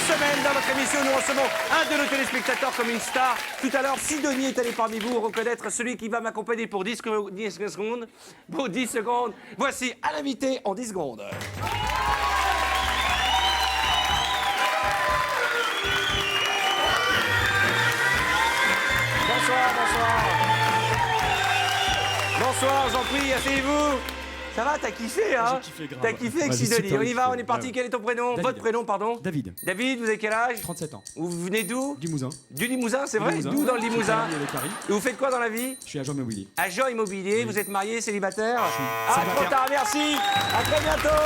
A: Semaine dans notre émission, nous recevons un de nos téléspectateurs comme une star. Tout à l'heure, Sidonie est allée parmi vous reconnaître celui qui va m'accompagner pour 10 secondes. Pour 10 secondes. Voici à l'invité en 10 secondes. Bonsoir, bonsoir. Bonsoir, j'en prie, asseyez-vous. Ça va, t'as kiffé, hein?
I: J'ai kiffé grave.
A: T'as kiffé avec
I: Ouais, j'ai
A: Sidonie.
I: super
A: On y va,
I: kiffé.
A: on est parti.
I: Ouais.
A: Quel est ton prénom?
I: David.
A: Votre prénom, pardon?
I: David,
A: David, vous avez quel âge?
I: 37 ans,
A: Vous venez d'où?
I: Limousin.
A: Du Limousin, c'est vrai?
I: Limousin.
A: D'où dans le
I: Je suis
A: Limousin?
I: salarié avec Paris.
A: Et vous faites quoi dans la vie?
I: Je suis agent immobilier.
A: Agent immobilier, vous êtes marié, célibataire? Ah,
I: célibataire.
A: trop tard, merci. À très bientôt.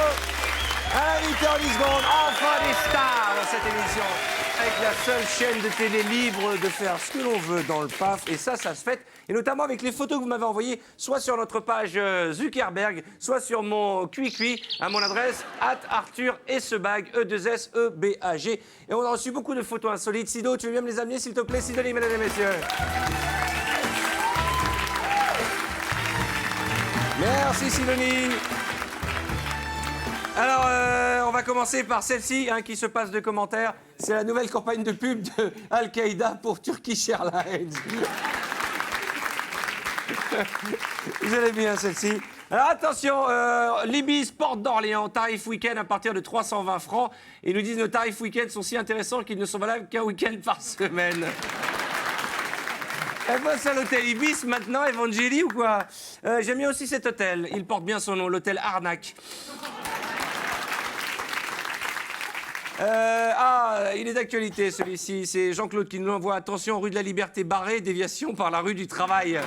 A: À l'invité en 10 secondes. Enfin des stars dans cette émission. Avec la seule chaîne de télé libre de faire ce que l'on veut dans le PAF. Et ça se fait. Et notamment avec les photos que vous m'avez envoyées, soit sur notre page Zuckerberg, soit sur mon QIQI, à mon adresse, @ArthurEsebag, E2SEBAG. Et on a reçu beaucoup de photos insolites. Sido, tu veux bien me les amener, s'il te plaît? Sidonie, mesdames et messieurs. Merci, Sidonie. Alors, on va commencer par celle-ci, hein, qui se passe de commentaires. C'est la nouvelle campagne de pub de Al-Qaïda pour Turkish Airlines. Vous allez bien, celle-ci. Alors attention, l'Ibis, Porte d'Orléans, tarif week-end à partir de 320 francs. Et ils nous disent que nos tarifs week-end sont si intéressants qu'ils ne sont valables qu'un week-end par semaine. Elle passe à l'hôtel Ibis maintenant, Evangélie ou quoi? J'aime bien aussi cet hôtel. Il porte bien son nom, l'hôtel Arnaque. Il est d'actualité celui-ci. C'est Jean-Claude qui nous l'envoie. Attention, rue de la Liberté barrée, déviation par la rue du Travail.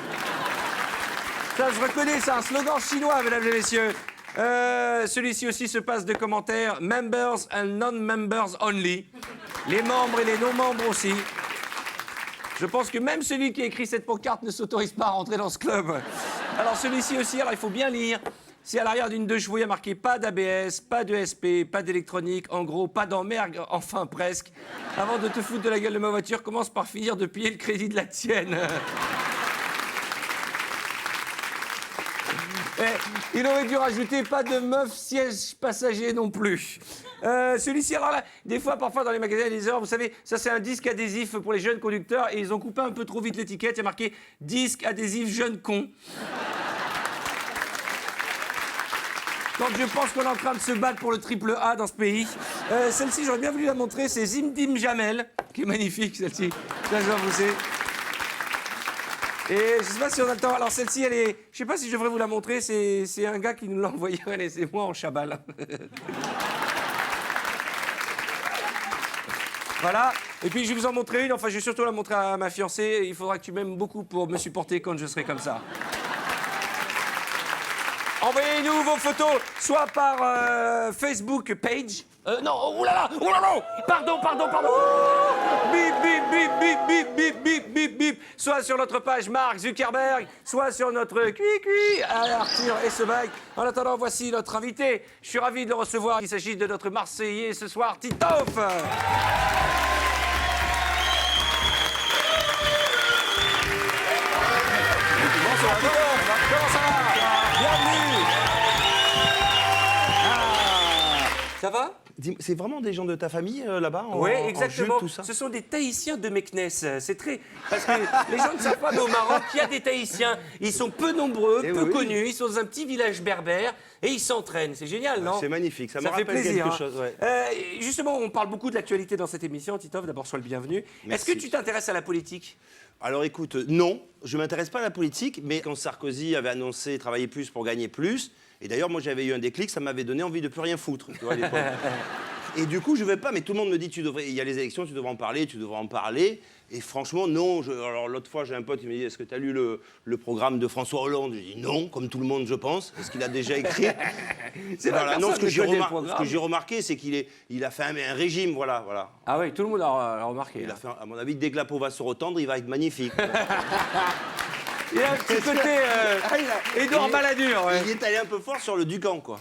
A: Ça, je reconnais, c'est un slogan chinois, mesdames et messieurs. Celui-ci aussi se passe de commentaires. Members and non-members only. Les membres et les non-membres aussi. Je pense que même celui qui a écrit cette pancarte ne s'autorise pas à rentrer dans ce club. Alors celui-ci aussi, alors il faut bien lire. C'est à l'arrière d'une 2 chevaux, il y a marqué pas d'ABS, pas de SP, pas d'électronique, en gros, pas d'emmerde, enfin presque. Avant de te foutre de la gueule de ma voiture, commence par finir de payer le crédit de la tienne. Et il aurait dû rajouter pas de meuf siège passager non plus. Celui-ci, alors là, des fois, parfois dans les magasins, les heures, vous savez, ça c'est un disque adhésif pour les jeunes conducteurs et ils ont coupé un peu trop vite l'étiquette, il y a marqué disque adhésif jeune con. Quand je pense qu'on est en train de se battre pour le triple A dans ce pays. Celle-ci, j'aurais bien voulu la montrer, c'est Zimdim Jamel, qui est magnifique, celle-ci. Là, je vais pousser. Et je sais pas si on a le temps. Alors, celle-ci, elle est... Je sais pas si je devrais vous la montrer, c'est un gars qui nous l'a envoyé. Allez, c'est moi en chabal. Voilà. Et puis, je vais vous en montrer une. Enfin, je vais surtout la montrer à ma fiancée. Il faudra que tu m'aimes beaucoup pour me supporter quand je serai comme ça. Envoyez-nous vos photos, soit par Facebook page. Non, oulala, pardon. Bip, bip, bip, bip, bip, bip, bip, bip, bip. Soit sur notre page Mark Zuckerberg, soit sur notre cui Arthur Essebag. En attendant, voici notre invité. Je suis ravi de le recevoir. Il s'agit de notre Marseillais ce soir, Titoff. Bonsoir, Titoff. Comment ça va? Bienvenue. Ça va?
K: C'est vraiment des gens de ta famille là-bas
A: Oui, exactement.
K: En Jules, tout ça.
A: Ce sont des Tahitiens de Meknès. C'est très... Parce que les gens ne savent pas, mais au Maroc, il y a des Tahitiens. Ils sont peu nombreux, peu connus. Ils sont dans un petit village berbère et ils s'entraînent. C'est génial, non?
K: C'est magnifique. Ça me
A: fait
K: rappelle
A: plaisir,
K: quelque chose. Ouais.
A: Justement, on parle beaucoup de l'actualité dans cette émission. Titoff, d'abord, sois le bienvenu. Est-ce que tu t'intéresses à la politique?
K: Alors écoute, non, je ne m'intéresse pas à la politique, mais quand Sarkozy avait annoncé travailler plus pour gagner plus, et d'ailleurs moi j'avais eu un déclic, ça m'avait donné envie de plus rien foutre, tu vois, à l'époque. Et du coup je vais pas, mais tout le monde me dit il y a les élections, tu devrais en parler, et franchement non. Alors l'autre fois j'ai un pote qui me dit est-ce que tu as lu le programme de François Hollande? Je dis non, comme tout le monde je pense, parce qu'il a déjà écrit. Voilà. Non, ce que j'ai remarqué c'est qu'il a fait un régime, voilà.
A: Ah oui, tout le monde a remarqué.
K: Il a fait, à mon avis, dès que la peau va se retendre, il va être magnifique.
A: Il a un petit côté Édouard Balladur. Ouais.
K: Il est allé un peu fort sur le Ducan, quoi.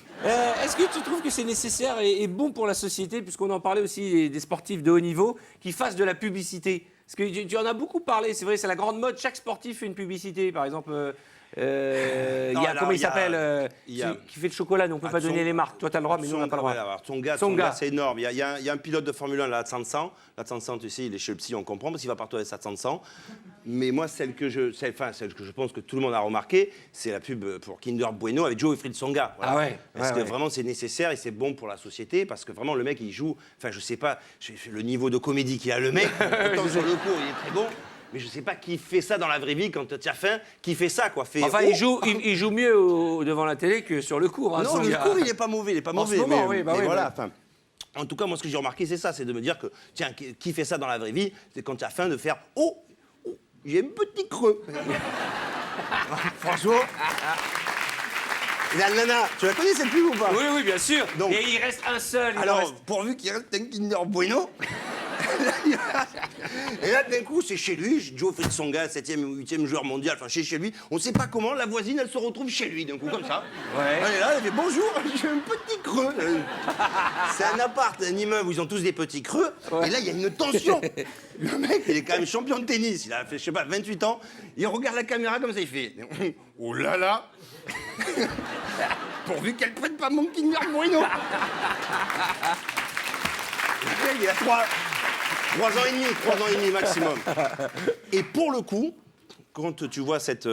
A: Est-ce que tu trouves que c'est nécessaire et bon pour la société, puisqu'on en parlait aussi des sportifs de haut niveau, qui fassent de la publicité? Parce que tu en as beaucoup parlé, c'est vrai, c'est la grande mode, chaque sportif fait une publicité. Par exemple, comment il s'appelle qui fait le chocolat, mais on ne peut pas donner les marques. Toi, tu as le droit, mais nous, on n'a pas le droit.
K: Tsonga, c'est énorme. Il y a un pilote de Formule 1, la 400. La 400, tu sais, il est chez le psy, on comprend, parce qu'il va partout avec sa 400. Mais moi, celle que je pense que tout le monde a remarqué, c'est la pub pour Kinder Bueno avec Joe Wilfried Tsonga. Voilà.
A: Ah ouais.
K: Parce que vraiment, c'est nécessaire et c'est bon pour la société, parce que vraiment, le mec, il joue. Enfin, je sais pas, le niveau de comédie qu'il a, le mec. Autant sur le cours, il est très bon. Mais je sais pas qui fait ça dans la vraie vie quand tu as faim, qui fait ça, quoi.
A: Enfin, il joue mieux devant la télé que sur le cours. Hein,
K: non, le cours, il est pas mauvais,
A: En ce moment, oui,
K: voilà. Enfin, en tout cas, moi, ce que j'ai remarqué, c'est ça, c'est de me dire que, tiens, qui fait ça dans la vraie vie, c'est quand tu as faim de faire « Oh, j'ai un petit creux ». Franchement. La nana, tu la connais cette pub ou pas?
A: Oui, bien sûr. Donc, et il reste un seul.
K: Alors, pourvu qu'il reste un Kinder Bueno. Et là, d'un coup, c'est chez lui, Joe Wilfried Tsonga, 7e ou 8e joueur mondial, enfin chez lui. On sait pas comment, la voisine, elle se retrouve chez lui, d'un coup, comme ça.
A: Ouais.
K: Elle est là, elle fait bonjour, j'ai un petit creux. C'est un appart, un immeuble où ils ont tous des petits creux. Ouais. Et là, il y a une tension. Le mec, il est quand même champion de tennis. Il a fait, je sais pas, 28 ans. Il regarde la caméra comme ça, il fait oh là là. Pourvu qu'elle prenne pas mon Kinder Bueno. Il a 3 ans et demi maximum. Et pour le coup, quand tu vois cette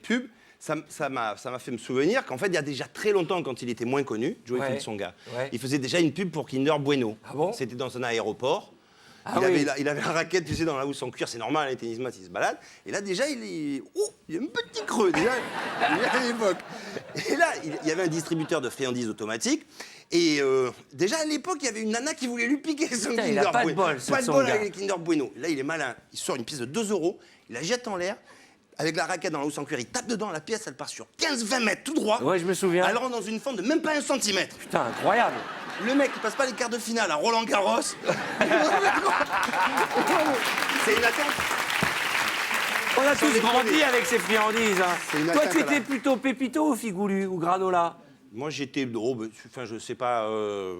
K: pub, ça m'a fait me souvenir qu'en fait, il y a déjà très longtemps, quand il était moins connu, Joey Kinsonga, il faisait déjà une pub pour Kinder Bueno.
A: Ah bon?
K: C'était dans un aéroport.
A: Ah
K: Il avait un racket, tu sais, dans la housse en cuir, c'est normal, les tennisman, ils se baladent. Et là, déjà, il y a un petit creux, déjà à l'époque. Et là, il y avait un distributeur de friandises automatique. Et déjà, à l'époque, il y avait une nana qui voulait lui piquer son Kinder Bueno.
A: Il a pas de bol,
K: Pas de bol avec les Kinder Bueno. Là, il est malin. Il sort une pièce de 2 €, il la jette en l'air. Avec la raquette dans la housse en cuir, il tape dedans, la pièce, elle part sur 15-20 mètres tout droit.
A: Ouais, je me souviens.
K: Elle rentre dans une fente de même pas 1 centimètre.
A: Putain, incroyable.
K: Le mec, il passe pas les quarts de finale à Roland Garros. C'est une atteinte.
A: On a tous
K: déconner.
A: grandi avec ces friandises. Hein.
K: C'est une
A: Toi,
K: atteinte
A: tu
K: à
A: étais
K: la-
A: plutôt pépito ou figoulu ou granola?
K: Moi, j'étais. Enfin, je sais pas.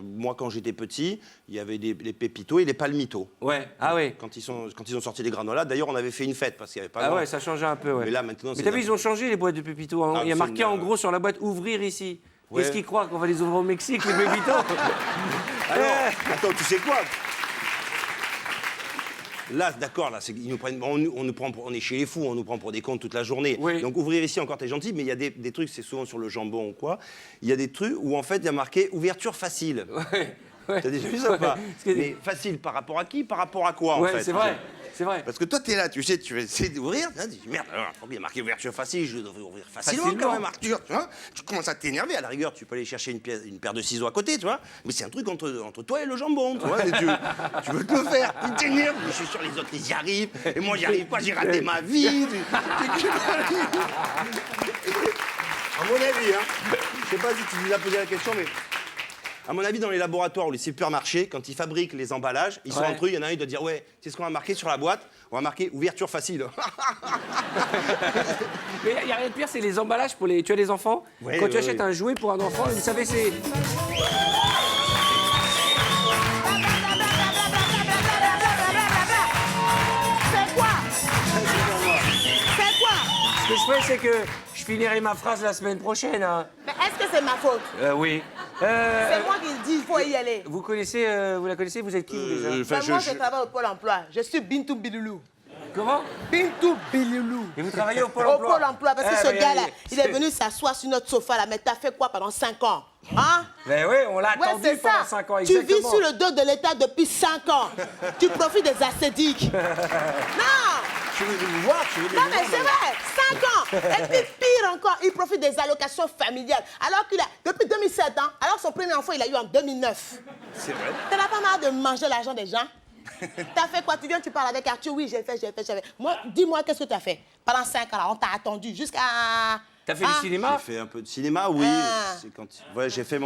K: Moi, quand j'étais petit, il y avait les pépitos et les palmitos.
A: Ouais. Ah oui.
K: Quand ils ont sorti les granolas, d'ailleurs, on avait fait une fête parce qu'il n'y avait pas.
A: Ah
K: loin.
A: ouais, ça changeait un peu, ouais.
K: Mais là, maintenant,
A: Mais t'as vu, ils ont changé les boîtes de pépitos. Hein. Il y a
K: c'est
A: marqué
K: une,
A: en gros sur la boîte ouvrir ici.
K: Ouais.
A: Qu'est-ce qu'ils croient qu'on va les ouvrir au Mexique, les pépitos?
K: Alors, attends, tu sais quoi? Là, d'accord, là, ils nous prennent, on est chez les fous, on nous prend pour des cons toute la journée.
A: Oui.
K: Donc ouvrir ici, encore t'es gentil, mais il y a des trucs, c'est souvent sur le jambon ou quoi. Il y a des trucs où en fait il y a marqué ouverture facile.
A: Ouais. Ouais.
K: T'as déjà vu ça ou pas?
A: Parce que-
K: Mais facile par rapport à qui? Par rapport à quoi en
A: Ouais,
K: fait?
A: c'est vrai. C'est vrai.
K: Parce que toi, t'es là, tu sais, tu vas essayer d'ouvrir. Tu dis, merde, alors, il y a marqué ouverture facile, je devrais ouvrir facilement
A: Facilement.
K: quand même, Arthur. Tu vois, tu commences à t'énerver. À la rigueur, tu peux aller chercher une paire de ciseaux à côté, tu vois. Mais c'est un truc entre toi et le jambon, tu vois. Et tu veux te le faire. Tu t'énerves. Je suis sûr, les autres, ils y arrivent. Et moi, j'y arrive pas, j'ai raté ma vie. À mon avis, hein, je sais pas si tu nous as posé la question, mais. À mon avis, dans les laboratoires ou les supermarchés, quand ils fabriquent les emballages, ils sont entre eux, il y en a un, il doit dire, ouais, c'est ce qu'on va marquer sur la boîte, on va marquer ouverture facile.
A: Mais il n'y a rien de pire, c'est les emballages pour les. Tu as des enfants?
K: Ouais,
A: Quand tu
K: ouais,
A: achètes
K: ouais.
A: un jouet pour un enfant, vous savez, c'est.
J: C'est quoi? C'est quoi?
A: Ce que je fais, c'est que je finirai ma phrase la semaine prochaine. Hein.
J: Mais est-ce que c'est ma faute?
A: Oui.
J: C'est moi qui le dis, il faut y aller.
A: Vous connaissez, vous la connaissez? Vous êtes qui, vous, déjà?
J: Ben, moi, je travaille au Pôle emploi. Je suis Bintou Biloulou.
A: Comment?
J: Bintou Biloulou.
A: Et vous travaillez au Pôle
J: Au
A: emploi?
J: Pôle emploi, parce que
A: Eh,
J: ce
A: mais
J: gars-là, il est
A: c'est-
J: venu s'asseoir sur notre sofa là. Mais t'as fait quoi pendant 5 ans? Hein?
A: Mais oui, on l'a
J: Ouais,
A: attendu
J: c'est
A: pendant
J: ça.
A: 5 ans,
J: Tu
A: exactement.
J: vis sur le dos de l'État depuis 5 ans. Tu profites des ascédiques. Non!
K: Tu veux nous voir, tu veux
J: Non, mais c'est vrai, 5 ans. Et puis pire encore, il profite des allocations familiales. Alors qu'il a, depuis 2007, hein, alors son premier enfant, il a eu en 2009.
K: C'est vrai.
J: T'en as pas marre de manger l'argent des gens? T'as fait quoi? Tu viens, tu parles avec Arthur? Oui, j'ai fait. Moi, dis-moi, qu'est-ce que tu as fait? Pendant 5 ans, là, on t'a attendu jusqu'à...
A: T'as fait du cinéma?
K: J'ai fait un peu de cinéma, oui.
J: Ah.
K: C'est quand, ouais, j'ai fait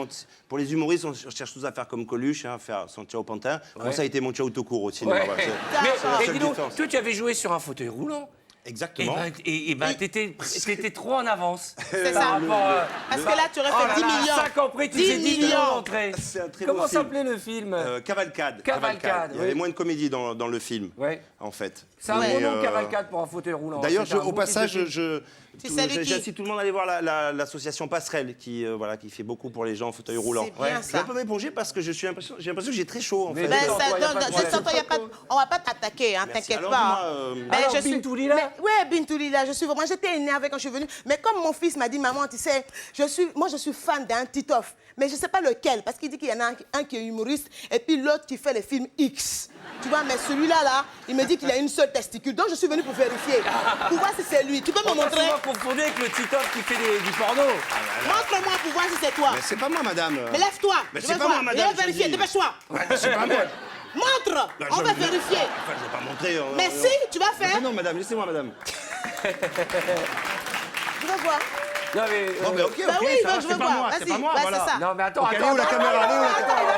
K: pour les humoristes, on cherche tous à faire comme Coluche, hein, faire son ciao pantin. Moi, ça a été mon ciao tout court au cinéma.
A: Ouais.
K: Voilà, c'est
A: Mais
K: la
A: et
K: seule
A: dis donc,
K: différence.
A: toi, tu avais joué sur un fauteuil roulant.
K: Exactement.
A: Et ben, t'étais trop en avance.
J: C'est
A: Par
J: ça.
A: rapport,
J: Parce que là, tu aurais fait 10 millions.
A: 5 ans après, tu
J: 10
A: faisais 10 millions
J: millions.
A: d'entrées.
K: C'est un très beau
A: Comment
K: film.
A: s'appelait le film?
K: Cavalcade.
A: Cavalcade,
K: Il y avait
A: oui.
K: moins de comédie dans le film,
A: Ouais.
K: en fait.
A: C'est un
K: Mais,
A: bon nom, Cavalcade, pour un fauteuil roulant.
K: D'ailleurs,
A: C'était un
K: au
A: bon
K: passage,
A: titre de film.
J: Tu salues qui?
K: j'incite tout le monde à aller voir l'association Passerelle qui fait beaucoup pour les gens en fauteuil roulant.
J: C'est bien
K: Je vais
J: ça.
K: un peu m'éponger parce que j'ai l'impression que j'ai très chaud en
A: Mais
K: fait.
J: Ben,
A: Détends-toi,
J: ça,
A: y a pas de problème.
J: détends-toi, on va pas t'attaquer, hein,
K: Merci.
J: t'inquiète
K: Alors,
J: pas.
K: dis-moi,
J: hein.
A: alors,
J: je suis...
A: Bintou Lila?
J: Ouais, Bintou Lila, moi j'étais énervée quand je suis venue. Mais comme mon fils m'a dit, maman, tu sais, moi je suis fan d'un Titoff. Mais je sais pas lequel, parce qu'il dit qu'il y en a un qui est humoriste et puis l'autre qui fait les films X. Tu vois, mais celui-là, il me dit qu'il a une seule testicule. Donc je suis venue pour vérifier, pour voir si c'est lui. Tu peux me
A: On t'a
J: montrer?
A: souvent confondu avec le Titoff qui fait du porno.
J: Montre-moi pour voir si c'est toi.
K: Mais c'est pas moi, madame.
J: Mais lève-toi.
K: Mais
J: je
K: c'est
J: veux
K: pas
J: voir.
K: moi, madame,
J: Je vais vérifier,
K: je dis.
J: dépêche-toi.
K: Ouais, c'est pas moi.
J: Montre,
K: Là,
J: on
K: je-
J: va vérifier.
K: Enfin, je vais pas montrer.
J: Mais si, tu vas faire.
K: Mais non, madame, laissez-moi, madame.
J: Tu vas voir.
A: Non, mais.
K: Non, mais ok,
J: Bah
K: ok,
J: oui,
K: ça va,
J: je
K: c'est
J: veux
K: pas
J: voir.
K: moi,
J: Vas-y,
K: c'est pas moi,
J: ouais,
K: voilà.
J: c'est ça.
A: Non, mais attends,
K: Ok, elle est où la
A: attends.
K: caméra? Elle est où la caméra?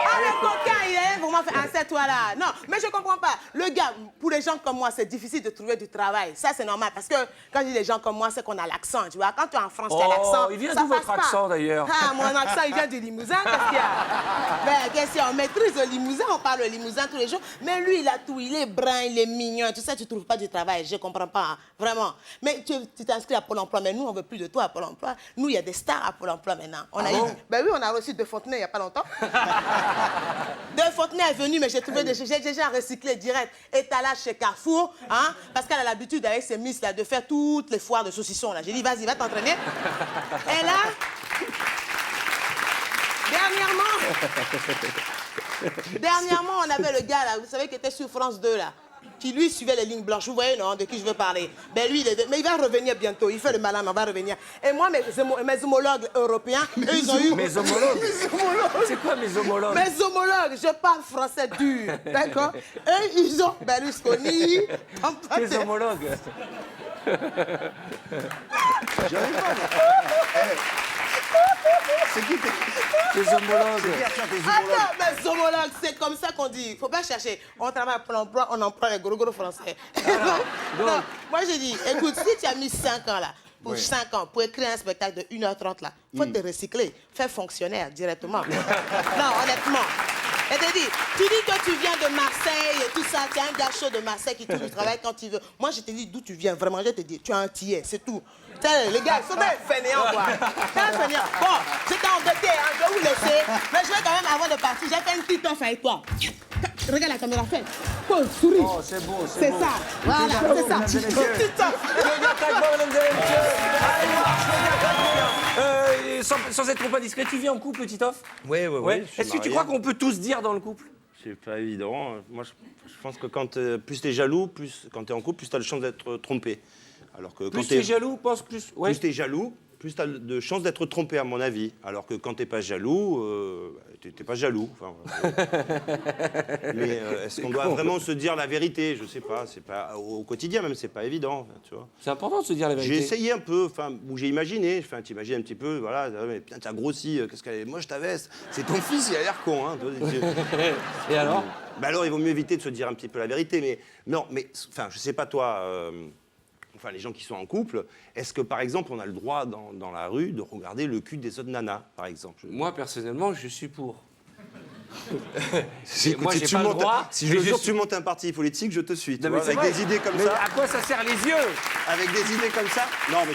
J: Arrête, coquin, il est vraiment fait. Assieds-toi là. Non, mais je comprends pas. Le gars, pour les gens comme moi, c'est difficile de trouver du travail. Ça, c'est normal. Parce que quand je dis les gens comme moi, c'est qu'on a l'accent. Tu vois, quand tu es en France, tu as
A: Oh,
J: l'accent.
A: il vient
J: ça
A: d'où votre
J: passe pas.
A: accent, d'ailleurs?
J: Ah, mon accent, il vient du Limousin. Qu'est-ce qu'il y a? Ben, qu'est-ce qu'il y a? On maîtrise le Limousin, on parle le Limousin tous les jours. Mais lui, il a tout. Il est brun, il est mignon. Tu sais, tu trouves pas du travail. Je comprends pas, hein, vraiment. Mais tu t'inscris à Pôle emploi. Mais nous, on veut plus de toi à Pôle emploi. Nous, il y a des stars à Pôle emploi maintenant. On a eu. Ben oui, on a reçu De Fontenay il y a pas longtemps. De Fontenay
C: est venue, mais j'ai déjà recyclé direct. Étalage chez Carrefour, hein, parce qu'elle a l'habitude avec ses miss là de faire toutes les foires de saucissons là. J'ai dit vas-y, va t'entraîner. Et là, dernièrement, on avait le gars là, vous savez, qui était sur France 2 là, qui lui suivait les lignes blanches. Vous voyez, non, de qui je veux parler. Ben lui, mais il va revenir bientôt. Il fait le malin, mais on va revenir. Et moi, mes homologues européens, eux, ils ont eu...
A: Mes homologues. C'est quoi mes homologues?
C: Mes homologues, je parle français dur, d'accord? Eux, ils ont Berlusconi.
A: Mes homologues.
K: C'est qui
A: Tes homologues.
C: Attends, mes homologues, c'est comme ça qu'on dit. Faut pas chercher. On travaille pour l'emploi, on emploie les gros français. Non, moi j'ai dit, écoute, si tu as mis 5 ans là, pour 5 ans, pour écrire un spectacle de 1h30 là, faut te recycler, faire fonctionnaire directement. Non, honnêtement. Et te dis, tu dis que tu viens de Marseille et tout ça, tu as un gars chaud de Marseille qui trouve du travail quand il veut. Moi, je te dis d'où tu viens, vraiment, je te dis, tu as un tillet, c'est tout. Les gars, ils sont des fainéants, quoi. T'es un fainéant. Bon, j'étais embêté, hein, je vais vous laisser. Mais je vais quand même, avant de partir, j'ai fait une petite offre avec toi. Regarde la caméra, fais. Pose, souris.
A: Oh, c'est beau,
C: c'est ça. Voilà, c'est ça. Petite
A: Sans être trop indiscret, tu vis en couple, Titoff?
K: Oui.
A: Est-ce que tu crois qu'on peut tous dire dans le couple?
K: C'est pas évident. Moi, je pense que quand plus t'es jaloux, quand t'es en couple, plus t'as de chances d'être trompé. Alors que
A: Plus t'es jaloux, pense plus. Ouais.
K: Plus t'es jaloux, plus t'as de chances d'être trompé, à mon avis. Alors que quand t'es pas jaloux, t'es pas jaloux. Enfin, mais est-ce qu'on doit vraiment se dire la vérité? Je sais pas. C'est pas au quotidien même, c'est pas évident. Tu vois.
A: C'est important de se dire la vérité.
K: J'ai essayé un peu, ou j'ai imaginé. Enfin, t'imagines un petit peu, voilà. Mais putain, t'as grossi. Qu'est-ce qu'elle est moche ta veste. C'est ton fils, il a l'air con, hein.
A: Et alors?
K: Bah alors, il vaut mieux éviter de se dire un petit peu la vérité. Mais non, mais enfin, je sais pas toi. Enfin, les gens qui sont en couple, est-ce que, par exemple, on a le droit, dans la rue, de regarder le cul des autres nanas, par exemple?
A: Moi, personnellement, je suis pour.
K: Écoute,
A: moi, j'ai pas le droit.
K: Si je jure, tu montes un parti politique, je te suis. Tu vois, avec des idées comme
A: mais
K: ça.
A: À quoi ça sert les yeux?
K: Avec des idées comme ça? Non, mais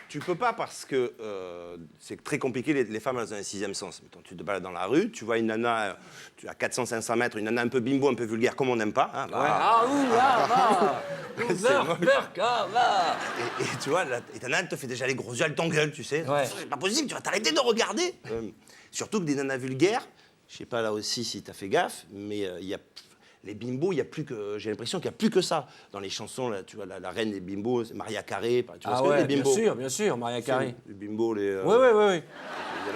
K: tu peux pas parce que c'est très compliqué, les femmes, elles ont un sixième sens. Mettons, tu te balades dans la rue, tu vois une nana, tu as 400-500 mètres, une nana un peu bimbo, un peu vulgaire, comme on n'aime pas. Hein, et tu vois, et ta nana, elle te fait déjà les gros yeux, elle t'engueule, tu sais.
A: Ouais.
K: C'est pas possible, tu vas t'arrêter de regarder. Surtout que des nanas vulgaires, je sais pas là aussi si t'as fait gaffe, mais il y a... Les bimbos, il y a plus que, j'ai l'impression qu'il n'y a plus que ça. Dans les chansons, là, tu vois, la reine des bimbos, c'est Maria Carré. Tu vois ce que les bimbos?
A: bien sûr, Maria Carré.
K: Les bimbos, les...
A: Oui.
K: Il y en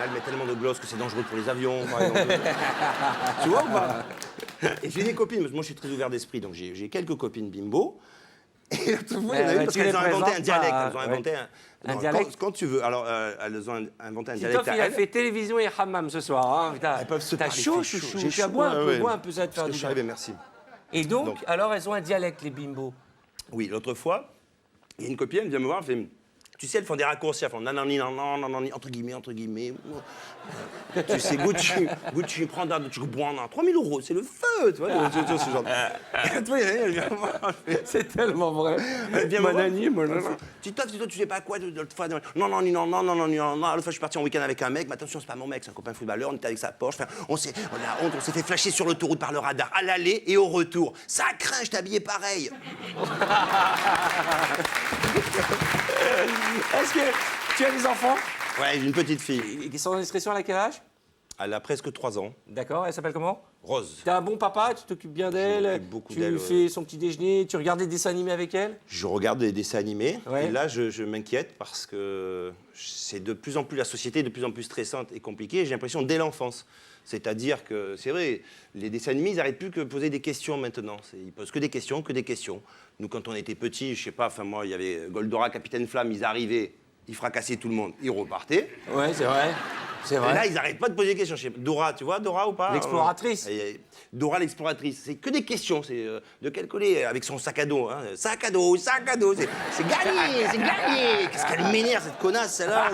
K: a, elles mettent tellement de gloss que c'est dangereux pour les avions, par exemple. Tu vois ou pas? Et j'ai des copines, parce que moi je suis très ouvert d'esprit, donc j'ai quelques copines bimbos. Et l'autre fois, il y en a une parce qu'elles ont inventé un dialecte. Elles ont inventé
A: un dialecte.
K: Quand tu veux. Alors, elles ont inventé un dialecte.
A: Il a fait télévision et hammam ce soir. Hein, putain.
K: Elles peuvent se
A: T'as
K: parler.
A: chaud, chouchou. Tu as bois un peu ça de faire du bien.
K: Merci.
A: Et donc, alors, elles ont un dialecte, les bimbos.
K: Oui, l'autre fois, il y a une copine, elle vient me voir, elle fait... Tu sais, elles font des raccourcis, elles font nanani, nanani, entre guillemets. Tu sais, Gucci prend d'un... Tu prends 3 000 €, c'est le feu, tu vois, ce genre de... Elle vient me voir,
A: c'est tellement vrai.
K: Elle vient me voir. Toi, tu sais pas quoi, l'autre fois, non, l'autre fois, je suis parti en week-end avec un mec, mais attention, c'est pas mon mec, c'est un copain footballeur, on était avec sa Porsche, on a honte, on s'est fait flasher sur l'autoroute par le radar, à l'aller et au retour. Ça craint, je t'ai habillé pareil.
A: Est-ce que tu as des enfants?
K: Ouais, j'ai une petite fille.
A: Et sans indiscrétion, à quel âge?
K: Elle a presque 3 ans.
A: D'accord, elle s'appelle comment?
K: Rose.
A: T'es un bon papa, tu t'occupes bien d'elle, tu fais son petit déjeuner, tu regardes des dessins animés avec elle?
K: Je regarde des dessins animés,
A: ouais.
K: Et là je m'inquiète parce que c'est de plus en plus, la société est de plus en plus stressante et compliquée, j'ai l'impression dès l'enfance. C'est-à-dire que, c'est vrai, les dessins animés, ils n'arrêtent plus que de poser des questions maintenant. Ils posent que des questions. Nous, quand on était petits, je sais pas, enfin moi, il y avait Goldorak, Capitaine Flamme, ils arrivaient, ils fracassaient tout le monde, ils repartaient.
A: Ouais, c'est vrai. C'est vrai.
K: Et là, ils n'arrêtent pas de poser des questions. Je sais pas, Dora, tu vois, Dora ou pas?
A: L'exploratrice.
K: Dora l'exploratrice. C'est que des questions. C'est de quel coller avec son sac à dos. Hein. Sac à dos. C'est gagné, c'est gagné. Qu'est-ce qu'elle m'énerve, cette connasse, celle-là.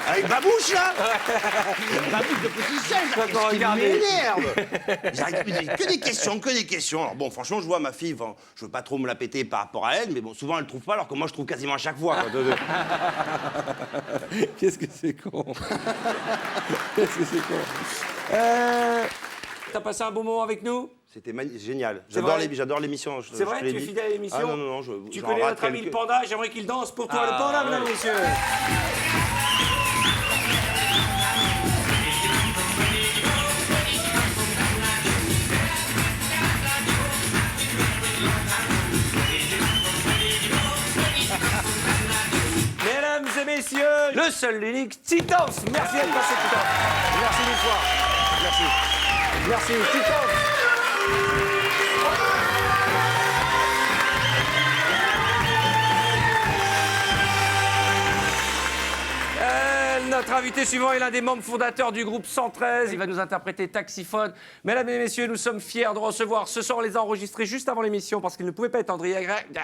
K: Avec Babouche, là. Babouche de petit singe. Qu'est-ce qui m'énerve. J'arrive plus de dire que des questions. Alors bon, franchement, je vois ma fille, enfin, je veux pas trop me la péter par rapport à elle, mais bon, souvent, elle trouve pas, alors que moi, je trouve quasiment à chaque fois.
A: Qu'est-ce que c'est con. Qu'est-ce que c'est con. T'as passé un bon moment avec nous?
K: C'était génial.
A: C'est vrai
K: J'adore l'émission.
A: C'est vrai, tu es fidèle à l'émission?
K: Ah non, non, non.
A: Tu connais notre ami le panda, j'aimerais qu'il danse pour toi, le panda, mesdames et messieurs. Mesdames et messieurs, le seul, l'unique Titans. Merci d'être passé, Titans. Merci mille fois. Merci. Merci, Titans. Notre invité suivant est l'un des membres fondateurs du groupe 113. Il va nous interpréter Taxiphone. Mesdames et messieurs, nous sommes fiers de recevoir ce soir, on les a enregistrés juste avant l'émission parce qu'ils ne pouvaient pas être en direct.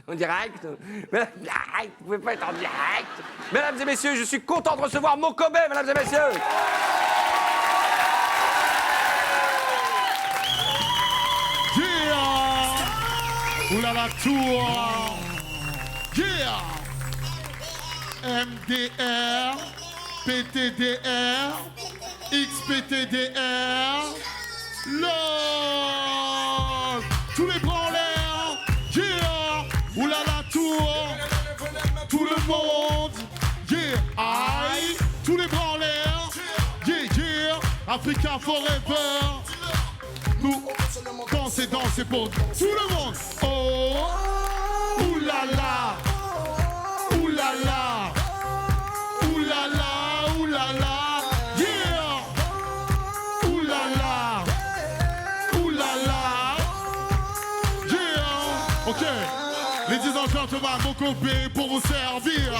A: En direct. Ils ne pouvaient pas être en direct. Mesdames et messieurs, je suis content de recevoir Mokobé, mesdames et messieurs.
I: Yeah! Oulala tour! Yeah! MDR, PTDR, XPTDR, LOL! Tous les bras en l'air! Yeah! Oulala tour! Tout le monde! Yeah! Aïe! Tous les bras en l'air! Yeah, yeah! Africa Forever! Nous, danser, danser pour tout le monde! Oh! Oulala! Oulala! Oulala! Oulala! Yeah! Oulala! Oulala! Yeah! Ok! Ladies and gentlemen, mon copé pour vous servir!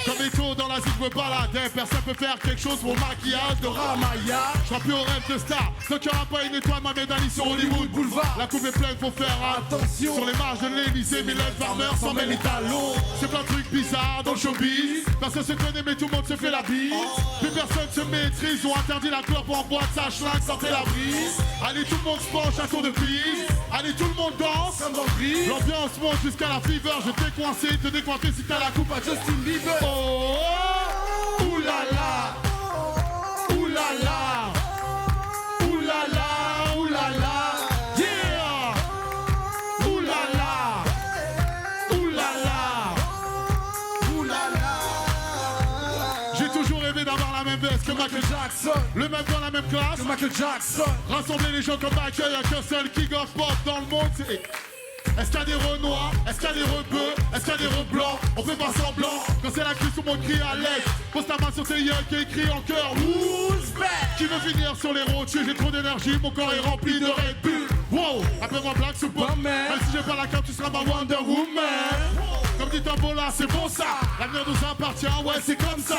I: Comme Eto dans la zig me baladais, personne peut faire quelque chose pour maquillage de Ramaya. Je serai plus au rêve de star, tant qu'il n'y aura pas une étoile, ma médaille sur Hollywood Boulevard. La coupe est pleine, faut faire attention. Sur les marges de l'Elysée, Mylène Farmer s'en met les talons. C'est plein de trucs bizarres dans le showbiz. Personne se connaît, mais tout le monde se fait la bise. Plus personne se maîtrise, ont interdit la clope en boîte, ça schlingue, sortez la brise. Allez, tout le monde se penche à tour de prise. Allez, tout le monde danse, comme dans le gris. L'ambiance monte jusqu'à la fever, je t'ai coincé, te décoincer si t'as la coupe à Justin Bieber. Oh, oulala, oulala, oulala, oulala, yeah, oulala, oulala, oulala. J'ai toujours rêvé d'avoir la même veste que Michael Jackson, le même dans la même classe que Michael Jackson. Rassembler les gens comme Michael, y'a qu'un seul king of pop dans le monde, c'est... Est-ce qu'il y a des renois? Est-ce qu'il y a des rebeux? Est-ce qu'il y a des reblancs? On fait pas semblant. Quand c'est la crise, tout le monde crie à l'aide. Pose ta main sur tes yeux qui écrit en cœur. Who's back? Qui veut finir sur les rotules? J'ai trop d'énergie, mon corps est rempli de Red Bull. Wow, appelle-moi Black Superman. Même si j'ai pas la carte, tu seras ma Wonder Woman. Comme dit Tambola, c'est bon ça. L'avenir nous appartient, ouais, c'est comme ça.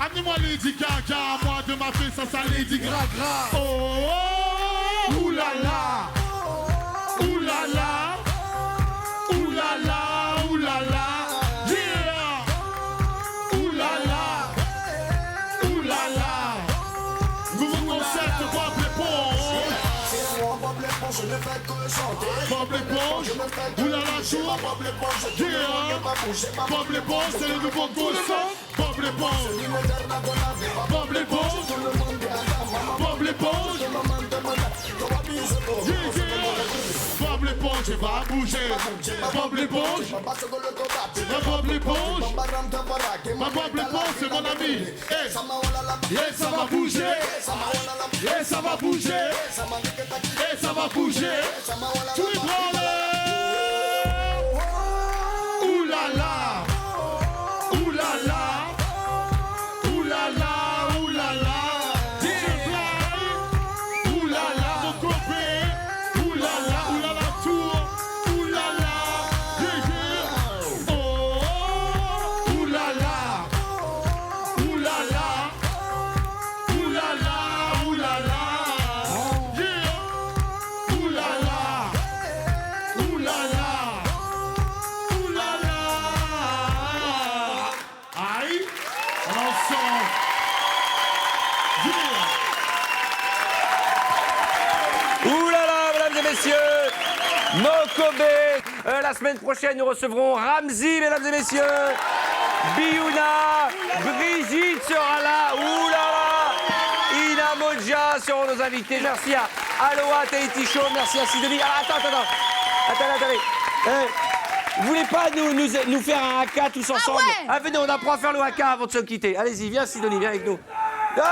I: Amenez-moi Lady Gaga, à moi de ma fille, ça Lady Gragra. Oh, oh, oulala. Oulala. Oulala, oulala, yeah! Oulala, oulala. Nouveau concept, Bob l'éponge. Je ne fais que chanter. Bob l'éponge, oulala, tour. Yeah! Bob l'éponge, c'est le nouveau concept. Bob l'éponge. Bob l'éponge. Bob l'éponge. Yeah, yeah! Bob l'éponge va bouger. Bob l'éponge. Bob l'éponge. Bob l'éponge, c'est mon ami. Et ça va bouger. Et ça va bouger. Et ça va bouger. Tous les bras. Oulala. Oulala. Oulala. Oulala. Oulala. Mon copain. Oulala. Oulala. Tour. Oulala. Oh. Oulala. Oulala. Oulala. Oulala. Yeah. Oulala. Oulala. Oulala. Aïe. Ensemble. Yeah.
A: Ouh là là, mesdames et messieurs, Mokobé. La semaine prochaine, nous recevrons Ramzy, mesdames et messieurs. Biouna, Brigitte sera là. Ouh là là. Ina Modja seront nos invités. Merci à Aloha Tahiti Show. Merci à Sidonie. Ah, attendez. Vous voulez pas nous faire un haka tous ensemble?
H: ouais.
A: Venez, on apprend à faire le haka avant de se quitter. Allez-y, viens Sidonie, viens avec nous. Go!